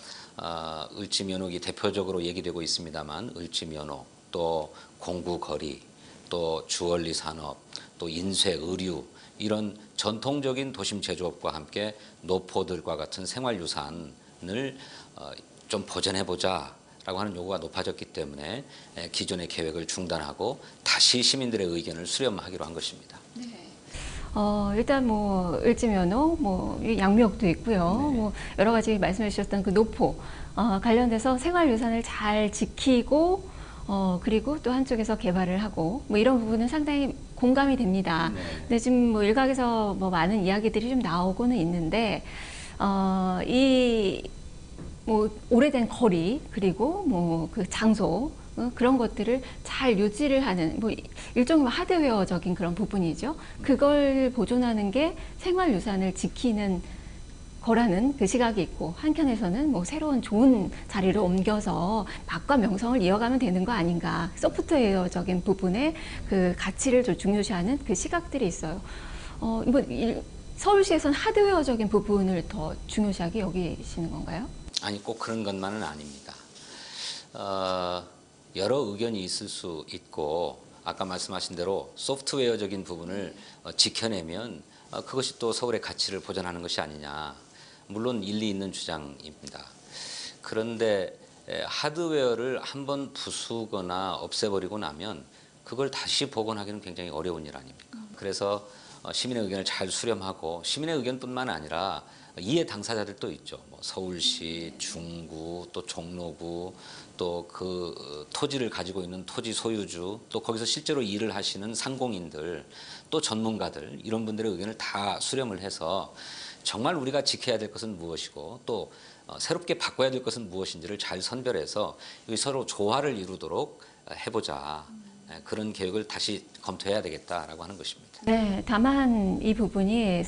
을지면옥이 대표적으로 얘기되고 있습니다만 을지면옥, 또 공구거리, 또 주얼리 산업, 또 인쇄, 의류 이런 전통적인 도심 제조업과 함께 노포들과 같은 생활유산을 좀 보존해보자 라고 하는 요구가 높아졌기 때문에 기존의 계획을 중단하고 다시 시민들의 의견을 수렴하기로 한 것입니다. 네. 일단 뭐 을지면옥, 뭐 양미역도 있고요. 네. 뭐 여러 가지 말씀해 주셨던 그 노포 관련돼서 생활유산을 잘 지키고 그리고 또 한쪽에서 개발을 하고 뭐 이런 부분은 상당히 공감이 됩니다. 네. 근데 지금 뭐 일각에서 뭐 많은 이야기들이 좀 나오고는 있는데 이 뭐 오래된 거리 그리고 뭐 그 장소 그런 것들을 잘 유지를 하는 뭐 일종의 하드웨어적인 그런 부분이죠. 그걸 보존하는 게 생활유산을 지키는 거라는 그 시각이 있고, 한편에서는 뭐 새로운 좋은 자리로 옮겨서 맛과 명성을 이어가면 되는 거 아닌가, 소프트웨어적인 부분에 그 가치를 좀 중요시하는 그 시각들이 있어요. 서울시에서는 하드웨어적인 부분을 더 중요시하게 여기시는 건가요? 아니, 꼭 그런 것만은 아닙니다. 여러 의견이 있을 수 있고, 아까 말씀하신 대로 소프트웨어적인 부분을 지켜내면 그것이 또 서울의 가치를 보존하는 것이 아니냐. 물론 일리 있는 주장입니다. 그런데 하드웨어를 한번 부수거나 없애버리고 나면 그걸 다시 복원하기는 굉장히 어려운 일 아닙니까? 그래서 시민의 의견을 잘 수렴하고, 시민의 의견뿐만 아니라 이해 당사자들도 있죠. 뭐 서울시, 중구, 또 종로구, 또 그 토지를 가지고 있는 토지 소유주, 또 거기서 실제로 일을 하시는 상공인들, 또 전문가들, 이런 분들의 의견을 다 수렴을 해서 정말 우리가 지켜야 될 것은 무엇이고, 또 새롭게 바꿔야 될 것은 무엇인지를 잘 선별해서 서로 조화를 이루도록 해보자. 그런 계획을 다시 검토해야 되겠다라고 하는 것입니다. 네, 다만 이 부분이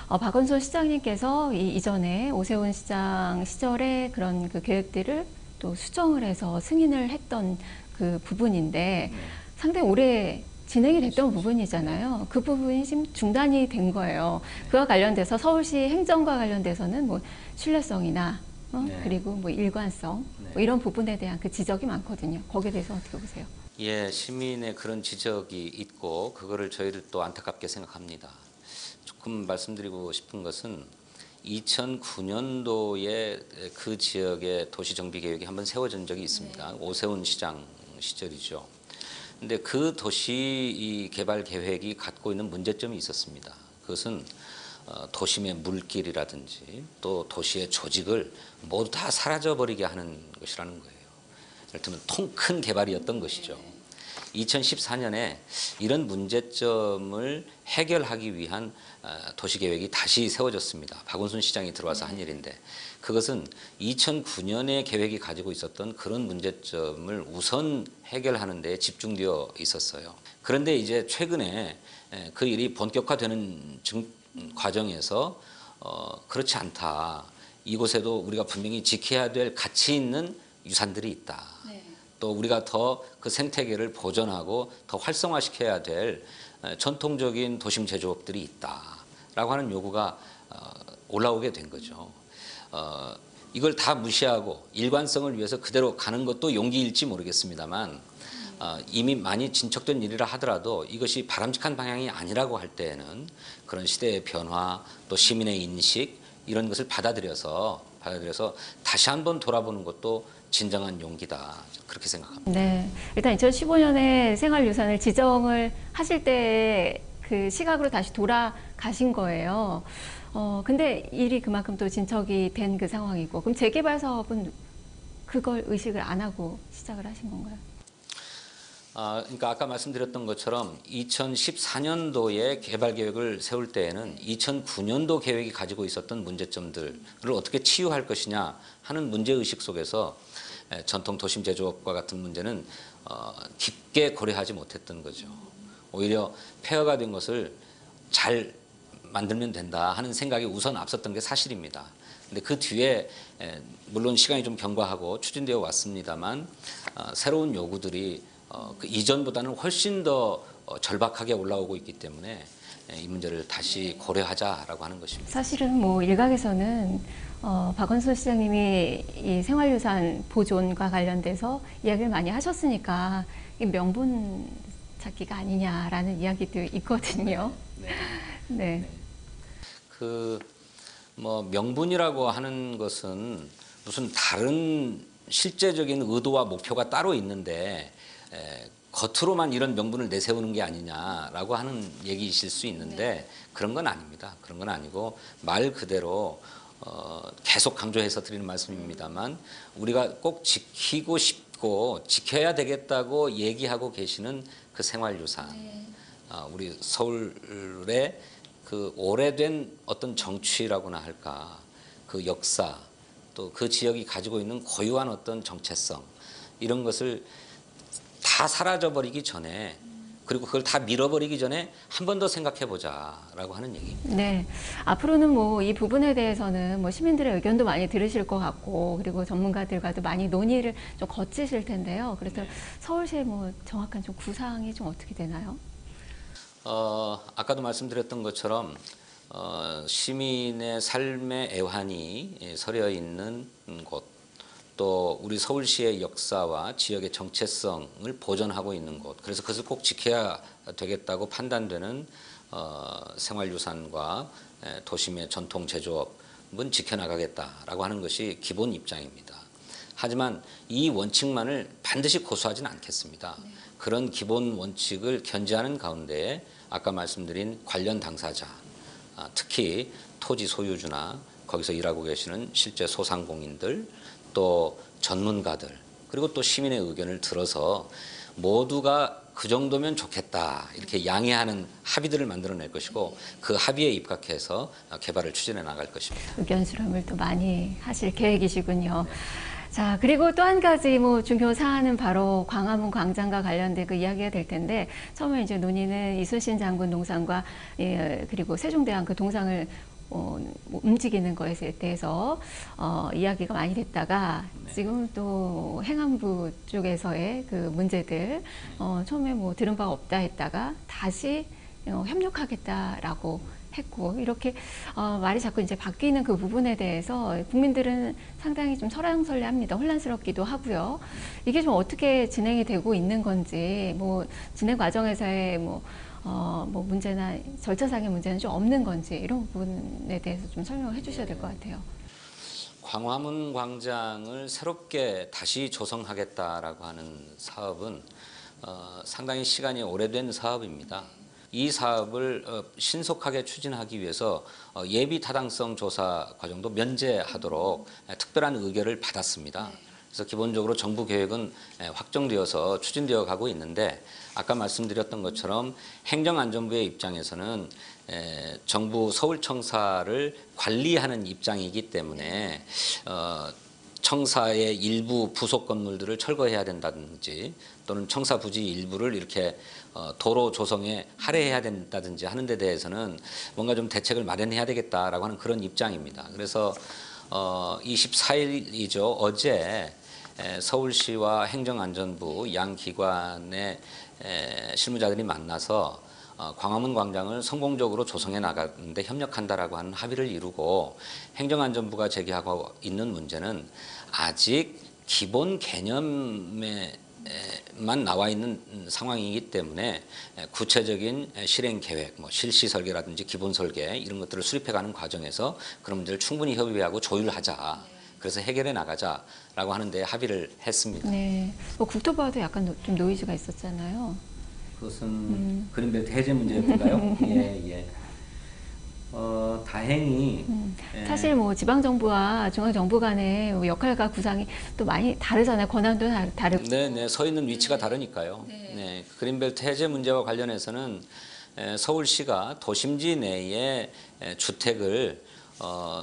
박원순 시장님께서 이전에 오세훈 시장 시절에 그런 그 계획들을 또 수정을 해서 승인을 했던 그 부분인데 상당히 오래 진행이 됐던 부분이잖아요. 그 부분이 지금 중단이 된 거예요. 그와 관련돼서 서울시 행정과 관련돼서는 뭐 신뢰성이나 그리고 뭐 일관성 뭐 이런 부분에 대한 그 지적이 많거든요. 거기에 대해서 어떻게 보세요? 예, 시민의 그런 지적이 있고 그거를 저희들도 안타깝게 생각합니다. 조금 말씀드리고 싶은 것은 2009년도에 그 지역의 도시정비 계획이 한번 세워진 적이 있습니다. 오세훈 시장 시절이죠. 근데 그 도시 개발 계획이 갖고 있는 문제점이 있었습니다. 그것은 도심의 물길이라든지 또 도시의 조직을 모두 다 사라져버리게 하는 것이라는 거예요. 예를 들면 통 큰 개발이었던 것이죠. 2014년에 이런 문제점을 해결하기 위한 도시계획이 다시 세워졌습니다. 박원순 시장이 들어와서 한 일인데, 그것은 2009년에 계획이 가지고 있었던 그런 문제점을 우선 해결하는 데 집중되어 있었어요. 그런데 이제 최근에 그 일이 본격화되는 과정에서 그렇지 않다. 이곳에도 우리가 분명히 지켜야 될 가치 있는 유산들이 있다. 또 우리가 더 그 생태계를 보존하고 더 활성화시켜야 될 전통적인 도심 제조업들이 있다라고 하는 요구가 올라오게 된 거죠. 이걸 다 무시하고 일관성을 위해서 그대로 가는 것도 용기일지 모르겠습니다만, 이미 많이 진척된 일이라 하더라도 이것이 바람직한 방향이 아니라고 할 때에는 그런 시대의 변화, 또 시민의 인식, 이런 것을 받아들여서 다시 한번 돌아보는 것도 진정한 용기다, 그렇게 생각합니다. 네, 일단 2015년에 생활유산을 지정을 하실 때 그 시각으로 다시 돌아가신 거예요. 근데 일이 그만큼 또 진척이 된 그 상황이고, 그럼 재개발 사업은 그걸 의식을 안 하고 시작을 하신 건가요? 그러니까 아까 말씀드렸던 것처럼 2014년도에 개발 계획을 세울 때에는 2009년도 계획이 가지고 있었던 문제점들을 어떻게 치유할 것이냐 하는 문제의식 속에서 전통 도심 제조업과 같은 문제는 깊게 고려하지 못했던 거죠. 오히려 폐허가 된 것을 잘 만들면 된다 하는 생각이 우선 앞섰던 게 사실입니다. 근데 그 뒤에 물론 시간이 좀 경과하고 추진되어 왔습니다만 새로운 요구들이 그 이전보다는 훨씬 더 절박하게 올라오고 있기 때문에 이 문제를 다시 고려하자라고 하는 것입니다. 사실은 뭐 일각에서는 박원순 시장님이 이 생활유산 보존과 관련돼서 이야기를 많이 하셨으니까 이 명분 찾기가 아니냐라는 이야기도 있거든요. 네. 그 뭐 명분이라고 하는 것은 무슨 다른 실제적인 의도와 목표가 따로 있는데 겉으로만 이런 명분을 내세우는 게 아니냐라고 하는 얘기이실 수 있는데, 그런 건 아닙니다. 그런 건 아니고 말 그대로 계속 강조해서 드리는 말씀입니다만, 우리가 꼭 지키고 싶고 지켜야 되겠다고 얘기하고 계시는 그 생활유산, 우리 서울의 그 오래된 어떤 정취라고나 할까, 그 역사, 또 그 지역이 가지고 있는 고유한 어떤 정체성, 이런 것을 다 사라져버리기 전에 그리고 그걸 다 밀어버리기 전에 한 번 더 생각해보자라고 하는 얘기입니다. 네, 앞으로는 뭐 이 부분에 대해서는 뭐 시민들의 의견도 많이 들으실 것 같고 그리고 전문가들과도 많이 논의를 좀 거치실 텐데요. 그래서 서울시의 뭐 정확한 좀 구상이 좀 어떻게 되나요? 아까도 말씀드렸던 것처럼 시민의 삶의 애환이 서려 있는 곳, 또 우리 서울시의 역사와 지역의 정체성을 보존하고 있는 곳, 그래서 그것을 꼭 지켜야 되겠다고 판단되는 생활유산과 도심의 전통 제조업은 지켜나가겠다라고 하는 것이 기본 입장입니다. 하지만 이 원칙만을 반드시 고수하지는 않겠습니다. 그런 기본 원칙을 견지하는 가운데 아까 말씀드린 관련 당사자, 특히 토지 소유주나 거기서 일하고 계시는 실제 소상공인들, 또 전문가들, 그리고 또 시민의 의견을 들어서 모두가 그 정도면 좋겠다 이렇게 양해하는 합의들을 만들어낼 것이고 그 합의에 입각해서 개발을 추진해 나갈 것입니다. 의견 수렴을 또 많이 하실 계획이시군요. 자, 그리고 또 한 가지 뭐 중요 사안은 바로 광화문 광장과 관련된 그 이야기가 될 텐데 처음에 이제 논의는 이순신 장군 동상과 그리고 세종대왕 그 동상을 움직이는 것에 대해서 이야기가 많이 됐다가 지금 또 행안부 쪽에서의 그 문제들 처음에 뭐 들은 바가 없다 했다가 다시 협력하겠다라고 했고 이렇게 말이 자꾸 이제 바뀌는 그 부분에 대해서 국민들은 상당히 좀 설왕설래합니다. 혼란스럽기도 하고요. 이게 좀 어떻게 진행이 되고 있는 건지 뭐 진행 과정에서의 뭐 문제나 절차상의 문제는 좀 없는 건지 이런 부분에 대해서 좀 설명을 해주셔야 될 것 같아요. 광화문 광장을 새롭게 다시 조성하겠다라고 하는 사업은 상당히 시간이 오래된 사업입니다. 이 사업을 신속하게 추진하기 위해서 예비 타당성 조사 과정도 면제하도록 특별한 의결을 받았습니다. 그래서 기본적으로 정부 계획은 확정되어서 추진되어 가고 있는데 아까 말씀드렸던 것처럼 행정안전부의 입장에서는 정부 서울청사를 관리하는 입장이기 때문에 청사의 일부 부속 건물들을 철거해야 된다든지 또는 청사 부지 일부를 이렇게 도로 조성에 할애해야 된다든지 하는 데 대해서는 뭔가 좀 대책을 마련해야 되겠다라고 하는 그런 입장입니다. 그래서 24일이죠. 어제 서울시와 행정안전부 양 기관의 실무자들이 만나서 광화문 광장을 성공적으로 조성해 나가는데 협력한다라고 하는 합의를 이루고 행정안전부가 제기하고 있는 문제는 아직 기본 개념에만 나와 있는 상황이기 때문에 구체적인 실행 계획, 뭐 실시 설계라든지 기본 설계 이런 것들을 수립해가는 과정에서 그런 문제를 충분히 협의하고 조율하자. 그래서 해결해 나가자라고 하는데 합의를 했습니다. 네, 국토부와도 약간 좀 노이즈가 있었잖아요. 그것은 그린벨트 해제 문제였던가요? 예. 다행히 사실 뭐 지방 정부와 중앙 정부 간의 역할과 구상이 또 많이 다르잖아요. 권한도 다르고. 네, 서 있는 위치가 다르니까요. 네, 그린벨트 해제 문제와 관련해서는 서울시가 도심지 내에 주택을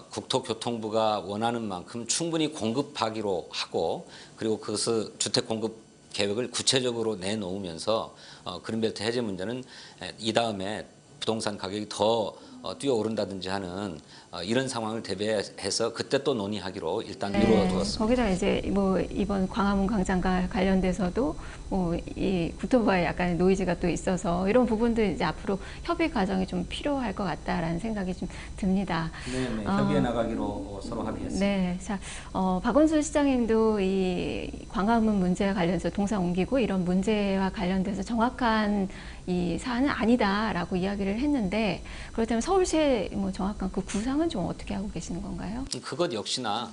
국토교통부가 원하는 만큼 충분히 공급하기로 하고 그리고 그것을 주택 공급 계획을 구체적으로 내놓으면서 그린벨트 해제 문제는 이 다음에 부동산 가격이 더 뛰어오른다든지 하는 이런 상황을 대비해서 그때 또 논의하기로 일단 미뤄두었습니다. 거기다 이제 뭐 이번 광화문 광장과 관련돼서도 뭐 이 국토부와의 약간의 노이즈가 또 있어서 이런 부분도 이제 앞으로 협의 과정이 좀 필요할 것 같다라는 생각이 좀 듭니다. 네, 협의해 나가기로 서로 합의했습니다. 네, 자, 박원순 시장님도 이 광화문 문제와 관련해서 동상 옮기고 이런 문제와 관련돼서 정확한 이 사안은 아니다라고 이야기를 했는데 그렇다면 서울시의 뭐 정확한 그 구상은 좀 어떻게 하고 계시는 건가요? 그것 역시나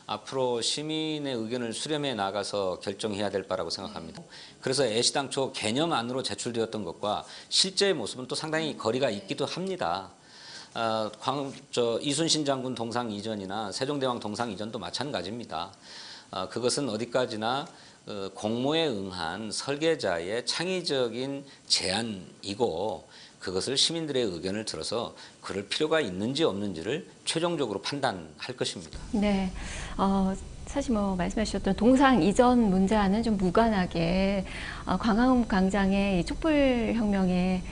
앞으로 시민의 의견을 수렴해 나가서 결정해야 될 바라고 생각합니다. 그래서 애시당초 개념 안으로 제출되었던 것과 실제의 모습은 또 상당히 거리가 있기도 합니다. 이순신 장군 동상 이전이나 세종대왕 동상 이전도 마찬가지입니다. 그것은 어디까지나 공모에 응한 설계자의 창의적인 제안이고 그것을 시민들의 의견을 들어서 그럴 필요가 있는지 없는지를 최종적으로 판단할 것입니다. 네, 사실 뭐 말씀하셨던 동상 이전 문제와는 좀 무관하게 광화문 광장의 이 촛불혁명의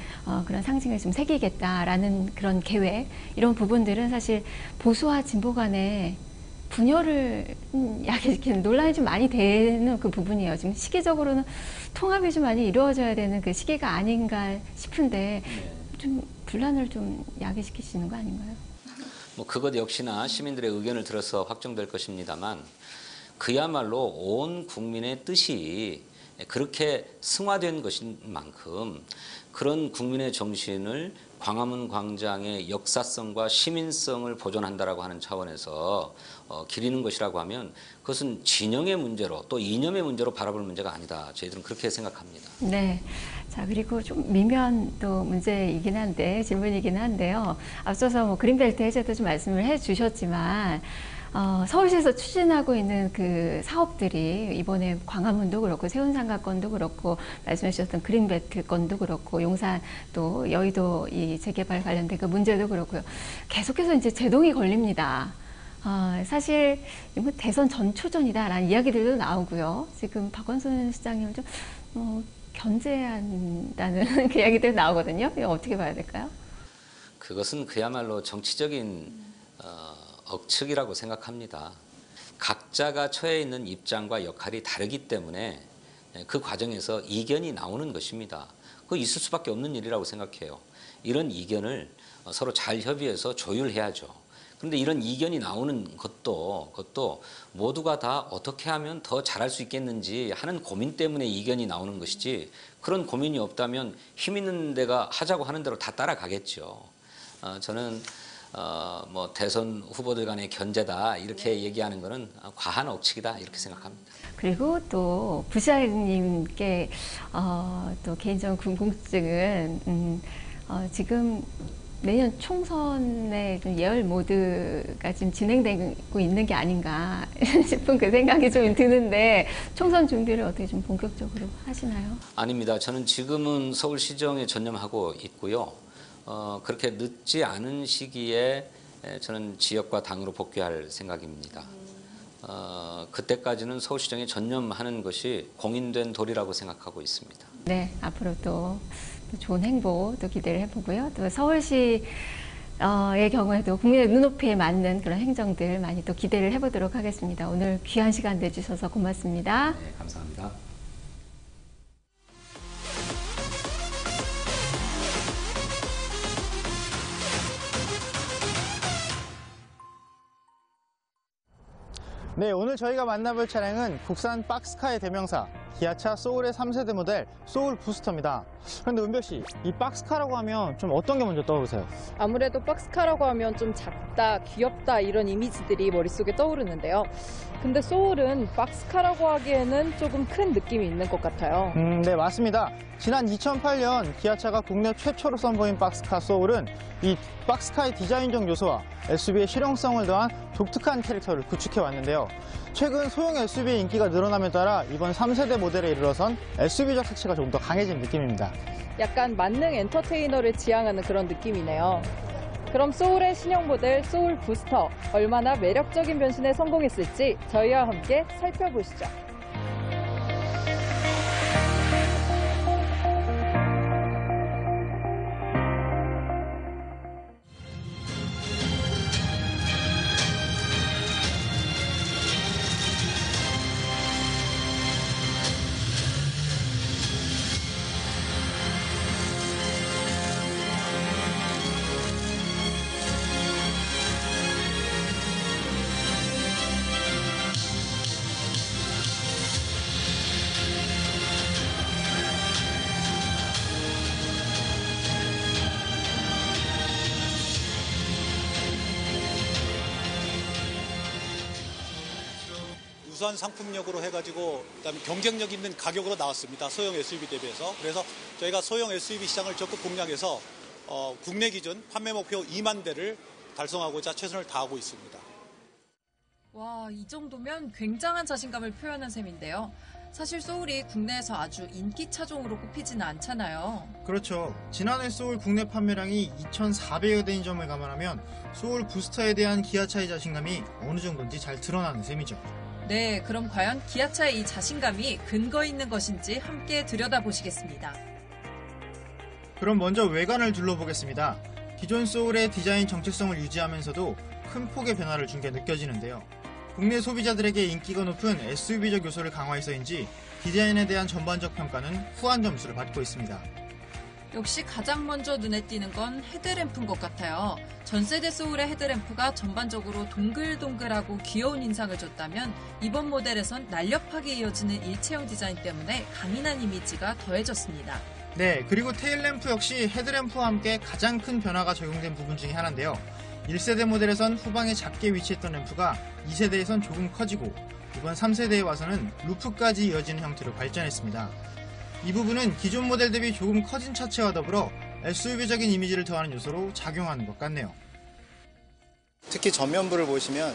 그런 상징을 좀 새기겠다라는 그런 계획, 이런 부분들은 사실 보수와 진보 간의 분열을 야기시키는 논란이 좀 많이 되는 그 부분이에요. 지금 시기적으로는 통합이 좀 많이 이루어져야 되는 그 시기가 아닌가 싶은데 좀 분란을 좀 야기시키시는 거 아닌가요? 뭐 그것 역시나 시민들의 의견을 들어서 확정될 것입니다만 그야말로 온 국민의 뜻이 그렇게 승화된 것인 만큼 그런 국민의 정신을 광화문 광장의 역사성과 시민성을 보존한다라고 하는 차원에서 기리는 것이라고 하면 그것은 진영의 문제로 또 이념의 문제로 바라볼 문제가 아니다. 저희들은 그렇게 생각합니다. 네. 자, 그리고 좀 미묘한 또 문제이긴 한데, 질문이긴 한데요. 앞서서 뭐 그린벨트 해제도 좀 말씀을 해 주셨지만, 서울시에서 추진하고 있는 그 사업들이 이번에 광화문도 그렇고 세운상가건도 그렇고 말씀해 주셨던 그린벨트 건도 그렇고 용산 또 여의도 이 재개발 관련된 그 문제도 그렇고요. 계속해서 이제 제동이 걸립니다. 사실 이건 대선 전초전이다라는 이야기들도 나오고요. 지금 박원순 시장님을 좀 견제한다는 그 이야기들 나오거든요. 이거 어떻게 봐야 될까요? 그것은 그야말로 정치적인 억측이라고 생각합니다. 각자가 처해 있는 입장과 역할이 다르기 때문에 그 과정에서 이견이 나오는 것입니다. 그거 있을 수밖에 없는 일이라고 생각해요. 이런 이견을 서로 잘 협의해서 조율해야죠. 그런데 이런 이견이 나오는 것도 모두가 다 어떻게 하면 더 잘할 수 있겠는지 하는 고민 때문에 이견이 나오는 것이지 그런 고민이 없다면 힘 있는 데가 하자고 하는 대로 다 따라가겠죠. 저는 뭐 대선 후보들 간의 견제다 이렇게 얘기하는 것은 과한 억측이다 이렇게 생각합니다. 그리고 또 부시장님께 또 개인적인 궁금증은 지금 내년 총선의 좀 예열 모드가 지금 진행되고 있는 게 아닌가 싶은 그 생각이 좀 드는데 총선 준비를 어떻게 좀 본격적으로 하시나요? 아닙니다. 저는 지금은 서울시정에 전념하고 있고요. 그렇게 늦지 않은 시기에 저는 지역과 당으로 복귀할 생각입니다. 그때까지는 서울시정에 전념하는 것이 공인된 도리라고 생각하고 있습니다. 네, 앞으로 또 좋은 행보 또 기대를 해보고요. 또 서울시의 경우에도 국민의 눈높이에 맞는 그런 행정들 많이 또 기대를 해보도록 하겠습니다. 오늘 귀한 시간 내주셔서 고맙습니다. 네, 감사합니다. 네, 오늘 저희가 만나볼 차량은 국산 박스카의 대명사 기아차 소울의 3세대 모델 소울 부스터입니다. 그런데 은별 씨, 이 박스카라고 하면 좀 어떤 게 먼저 떠오르세요? 아무래도 박스카라고 하면 좀 작다, 귀엽다 이런 이미지들이 머릿속에 떠오르는데요. 근데 소울은 박스카라고 하기에는 조금 큰 느낌이 있는 것 같아요. 네, 맞습니다. 지난 2008년 기아차가 국내 최초로 선보인 박스카 소울은 이 박스카의 디자인적 요소와 SUV의 실용성을 더한 독특한 캐릭터를 구축해 왔는데요. 최근 소형 SUV의 인기가 늘어남에 따라 이번 3세대 모델에 이르러선 SUV적 색채가 좀 더 강해진 느낌입니다. 약간 만능 엔터테이너를 지향하는 그런 느낌이네요. 그럼 소울의 신형 모델 소울 부스터 얼마나 매력적인 변신에 성공했을지 저희와 함께 살펴보시죠. 우수한 상품력으로 해가지고 그다음에 경쟁력 있는 가격으로 나왔습니다. 소형 SUV 대비해서. 그래서 저희가 소형 SUV 시장을 적극 공략해서 국내 기준 판매 목표 2만 대를 달성하고자 최선을 다하고 있습니다. 와, 이 정도면 굉장한 자신감을 표현한 셈인데요. 사실 소울이 국내에서 아주 인기 차종으로 꼽히지는 않잖아요. 그렇죠. 지난해 소울 국내 판매량이 2,400여 대인 점을 감안하면 소울 부스터에 대한 기아차의 자신감이 어느 정도인지 잘 드러나는 셈이죠. 네, 그럼 과연 기아차의 이 자신감이 근거 있는 것인지 함께 들여다보시겠습니다. 그럼 먼저 외관을 둘러보겠습니다. 기존 소울의 디자인 정체성을 유지하면서도 큰 폭의 변화를 준 게 느껴지는데요. 국내 소비자들에게 인기가 높은 SUV적 요소를 강화해서인지 디자인에 대한 전반적 평가는 후한 점수를 받고 있습니다. 역시 가장 먼저 눈에 띄는 건 헤드램프인 것 같아요. 전 세대 소울의 헤드램프가 전반적으로 동글동글하고 귀여운 인상을 줬다면 이번 모델에선 날렵하게 이어지는 일체형 디자인 때문에 강인한 이미지가 더해졌습니다. 네, 그리고 테일램프 역시 헤드램프와 함께 가장 큰 변화가 적용된 부분 중에 하나인데요. 1세대 모델에선 후방에 작게 위치했던 램프가 2세대에선 조금 커지고 이번 3세대에 와서는 루프까지 이어지는 형태로 발전했습니다. 이 부분은 기존 모델 대비 조금 커진 차체와 더불어 SUV적인 이미지를 더하는 요소로 작용하는 것 같네요. 특히 전면부를 보시면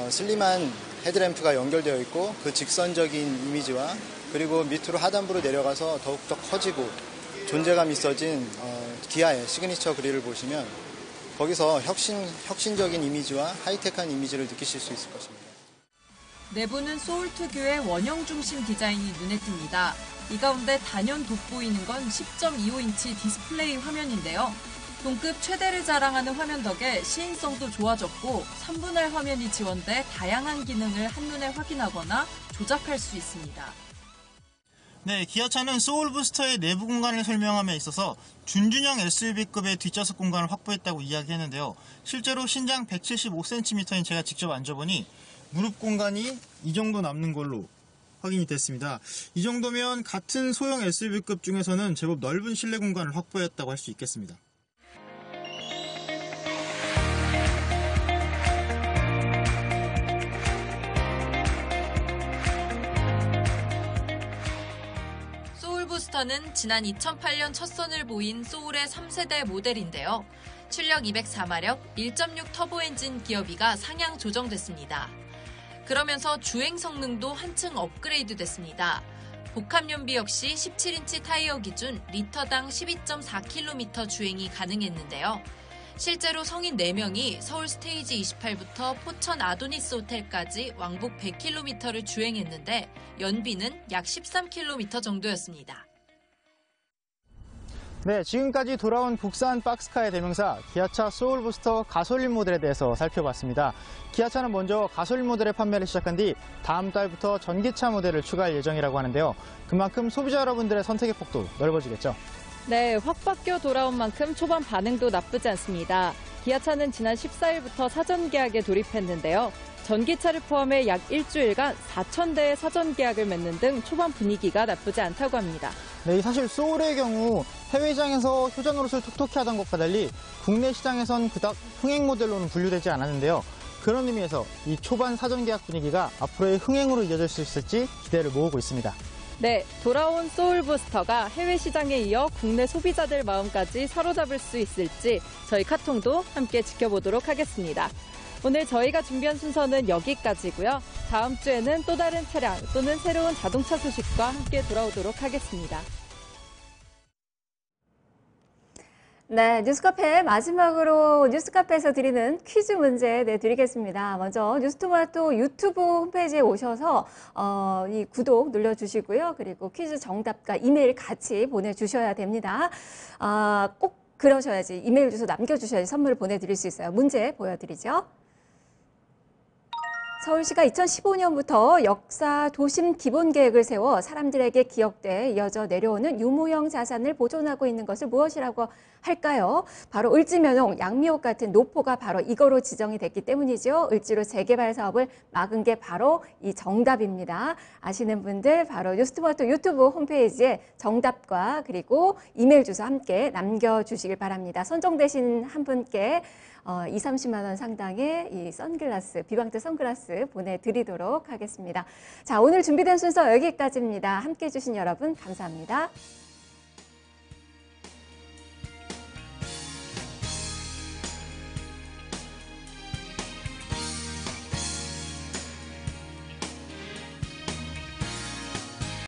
슬림한 헤드램프가 연결되어 있고 그 직선적인 이미지와 그리고 밑으로 하단부로 내려가서 더욱더 커지고 존재감 있어진 기아의 시그니처 그릴을 보시면 거기서 혁신적인 이미지와 하이테크한 이미지를 느끼실 수 있을 것입니다. 내부는 소울 특유의 원형 중심 디자인이 눈에 띕니다. 이 가운데 단연 돋보이는 건 10.25인치 디스플레이 화면인데요. 동급 최대를 자랑하는 화면 덕에 시인성도 좋아졌고 3분할 화면이 지원돼 다양한 기능을 한눈에 확인하거나 조작할 수 있습니다. 네, 기아차는 소울 부스터의 내부 공간을 설명함에 있어서 준준형 SUV급의 뒷좌석 공간을 확보했다고 이야기했는데요. 실제로 신장 175cm인 제가 직접 앉아보니 무릎 공간이 이 정도 남는 걸로 확인이 됐습니다. 이 정도면 같은 소형 SUV급 중에서는 제법 넓은 실내 공간을 확보했다고 할 수 있겠습니다. 소울부스터는 지난 2008년 첫 선을 보인 소울의 3세대 모델인데요. 출력 204마력, 1.6 터보 엔진 기어비가 상향 조정됐습니다. 그러면서 주행 성능도 한층 업그레이드 됐습니다. 복합 연비 역시 17인치 타이어 기준 리터당 12.4km 주행이 가능했는데요. 실제로 성인 4명이 서울 스테이지 28부터 포천 아도니스 호텔까지 왕복 100km를 주행했는데 연비는 약 13km 정도였습니다. 네, 지금까지 돌아온 국산 박스카의 대명사 기아차 소울부스터 가솔린 모델에 대해서 살펴봤습니다. 기아차는 먼저 가솔린 모델의 판매를 시작한 뒤 다음 달부터 전기차 모델을 추가할 예정이라고 하는데요. 그만큼 소비자 여러분들의 선택의 폭도 넓어지겠죠. 네, 확 바뀌어 돌아온 만큼 초반 반응도 나쁘지 않습니다. 기아차는 지난 14일부터 사전 계약에 돌입했는데요. 전기차를 포함해 약 일주일간 4,000대의 사전 계약을 맺는 등 초반 분위기가 나쁘지 않다고 합니다. 네, 사실 소울의 경우 해외시장에서 효자 노릇을 톡톡히 하던 것과 달리 국내 시장에선 그닥 흥행 모델로는 분류되지 않았는데요. 그런 의미에서 이 초반 사전 계약 분위기가 앞으로의 흥행으로 이어질 수 있을지 기대를 모으고 있습니다. 네, 돌아온 소울부스터가 해외 시장에 이어 국내 소비자들 마음까지 사로잡을 수 있을지 저희 카통도 함께 지켜보도록 하겠습니다. 오늘 저희가 준비한 순서는 여기까지고요. 다음 주에는 또 다른 차량 또는 새로운 자동차 소식과 함께 돌아오도록 하겠습니다. 네, 뉴스카페 마지막으로 뉴스카페에서 드리는 퀴즈 문제 내드리겠습니다. 먼저 뉴스토마토 유튜브 홈페이지에 오셔서 이 구독 눌러주시고요. 그리고 퀴즈 정답과 이메일 같이 보내주셔야 됩니다. 꼭 그러셔야지 이메일 주소 남겨주셔야지 선물을 보내드릴 수 있어요. 문제 보여드리죠. 서울시가 2015년부터 역사 도심 기본 계획을 세워 사람들에게 기억돼 이어져 내려오는 유무형 자산을 보존하고 있는 것을 무엇이라고 할까요? 바로 을지면용, 양미옥 같은 노포가 바로 이거로 지정이 됐기 때문이죠. 을지로 재개발 사업을 막은 게 바로 이 정답입니다. 아시는 분들 바로 뉴스토마토 유튜브 홈페이지에 정답과 그리고 이메일 주소 함께 남겨주시길 바랍니다. 선정되신 한 분께 20-30만 원 상당의 이 선글라스, 비광트 선글라스 보내드리도록 하겠습니다. 자, 오늘 준비된 순서 여기까지입니다. 함께해 주신 여러분 감사합니다.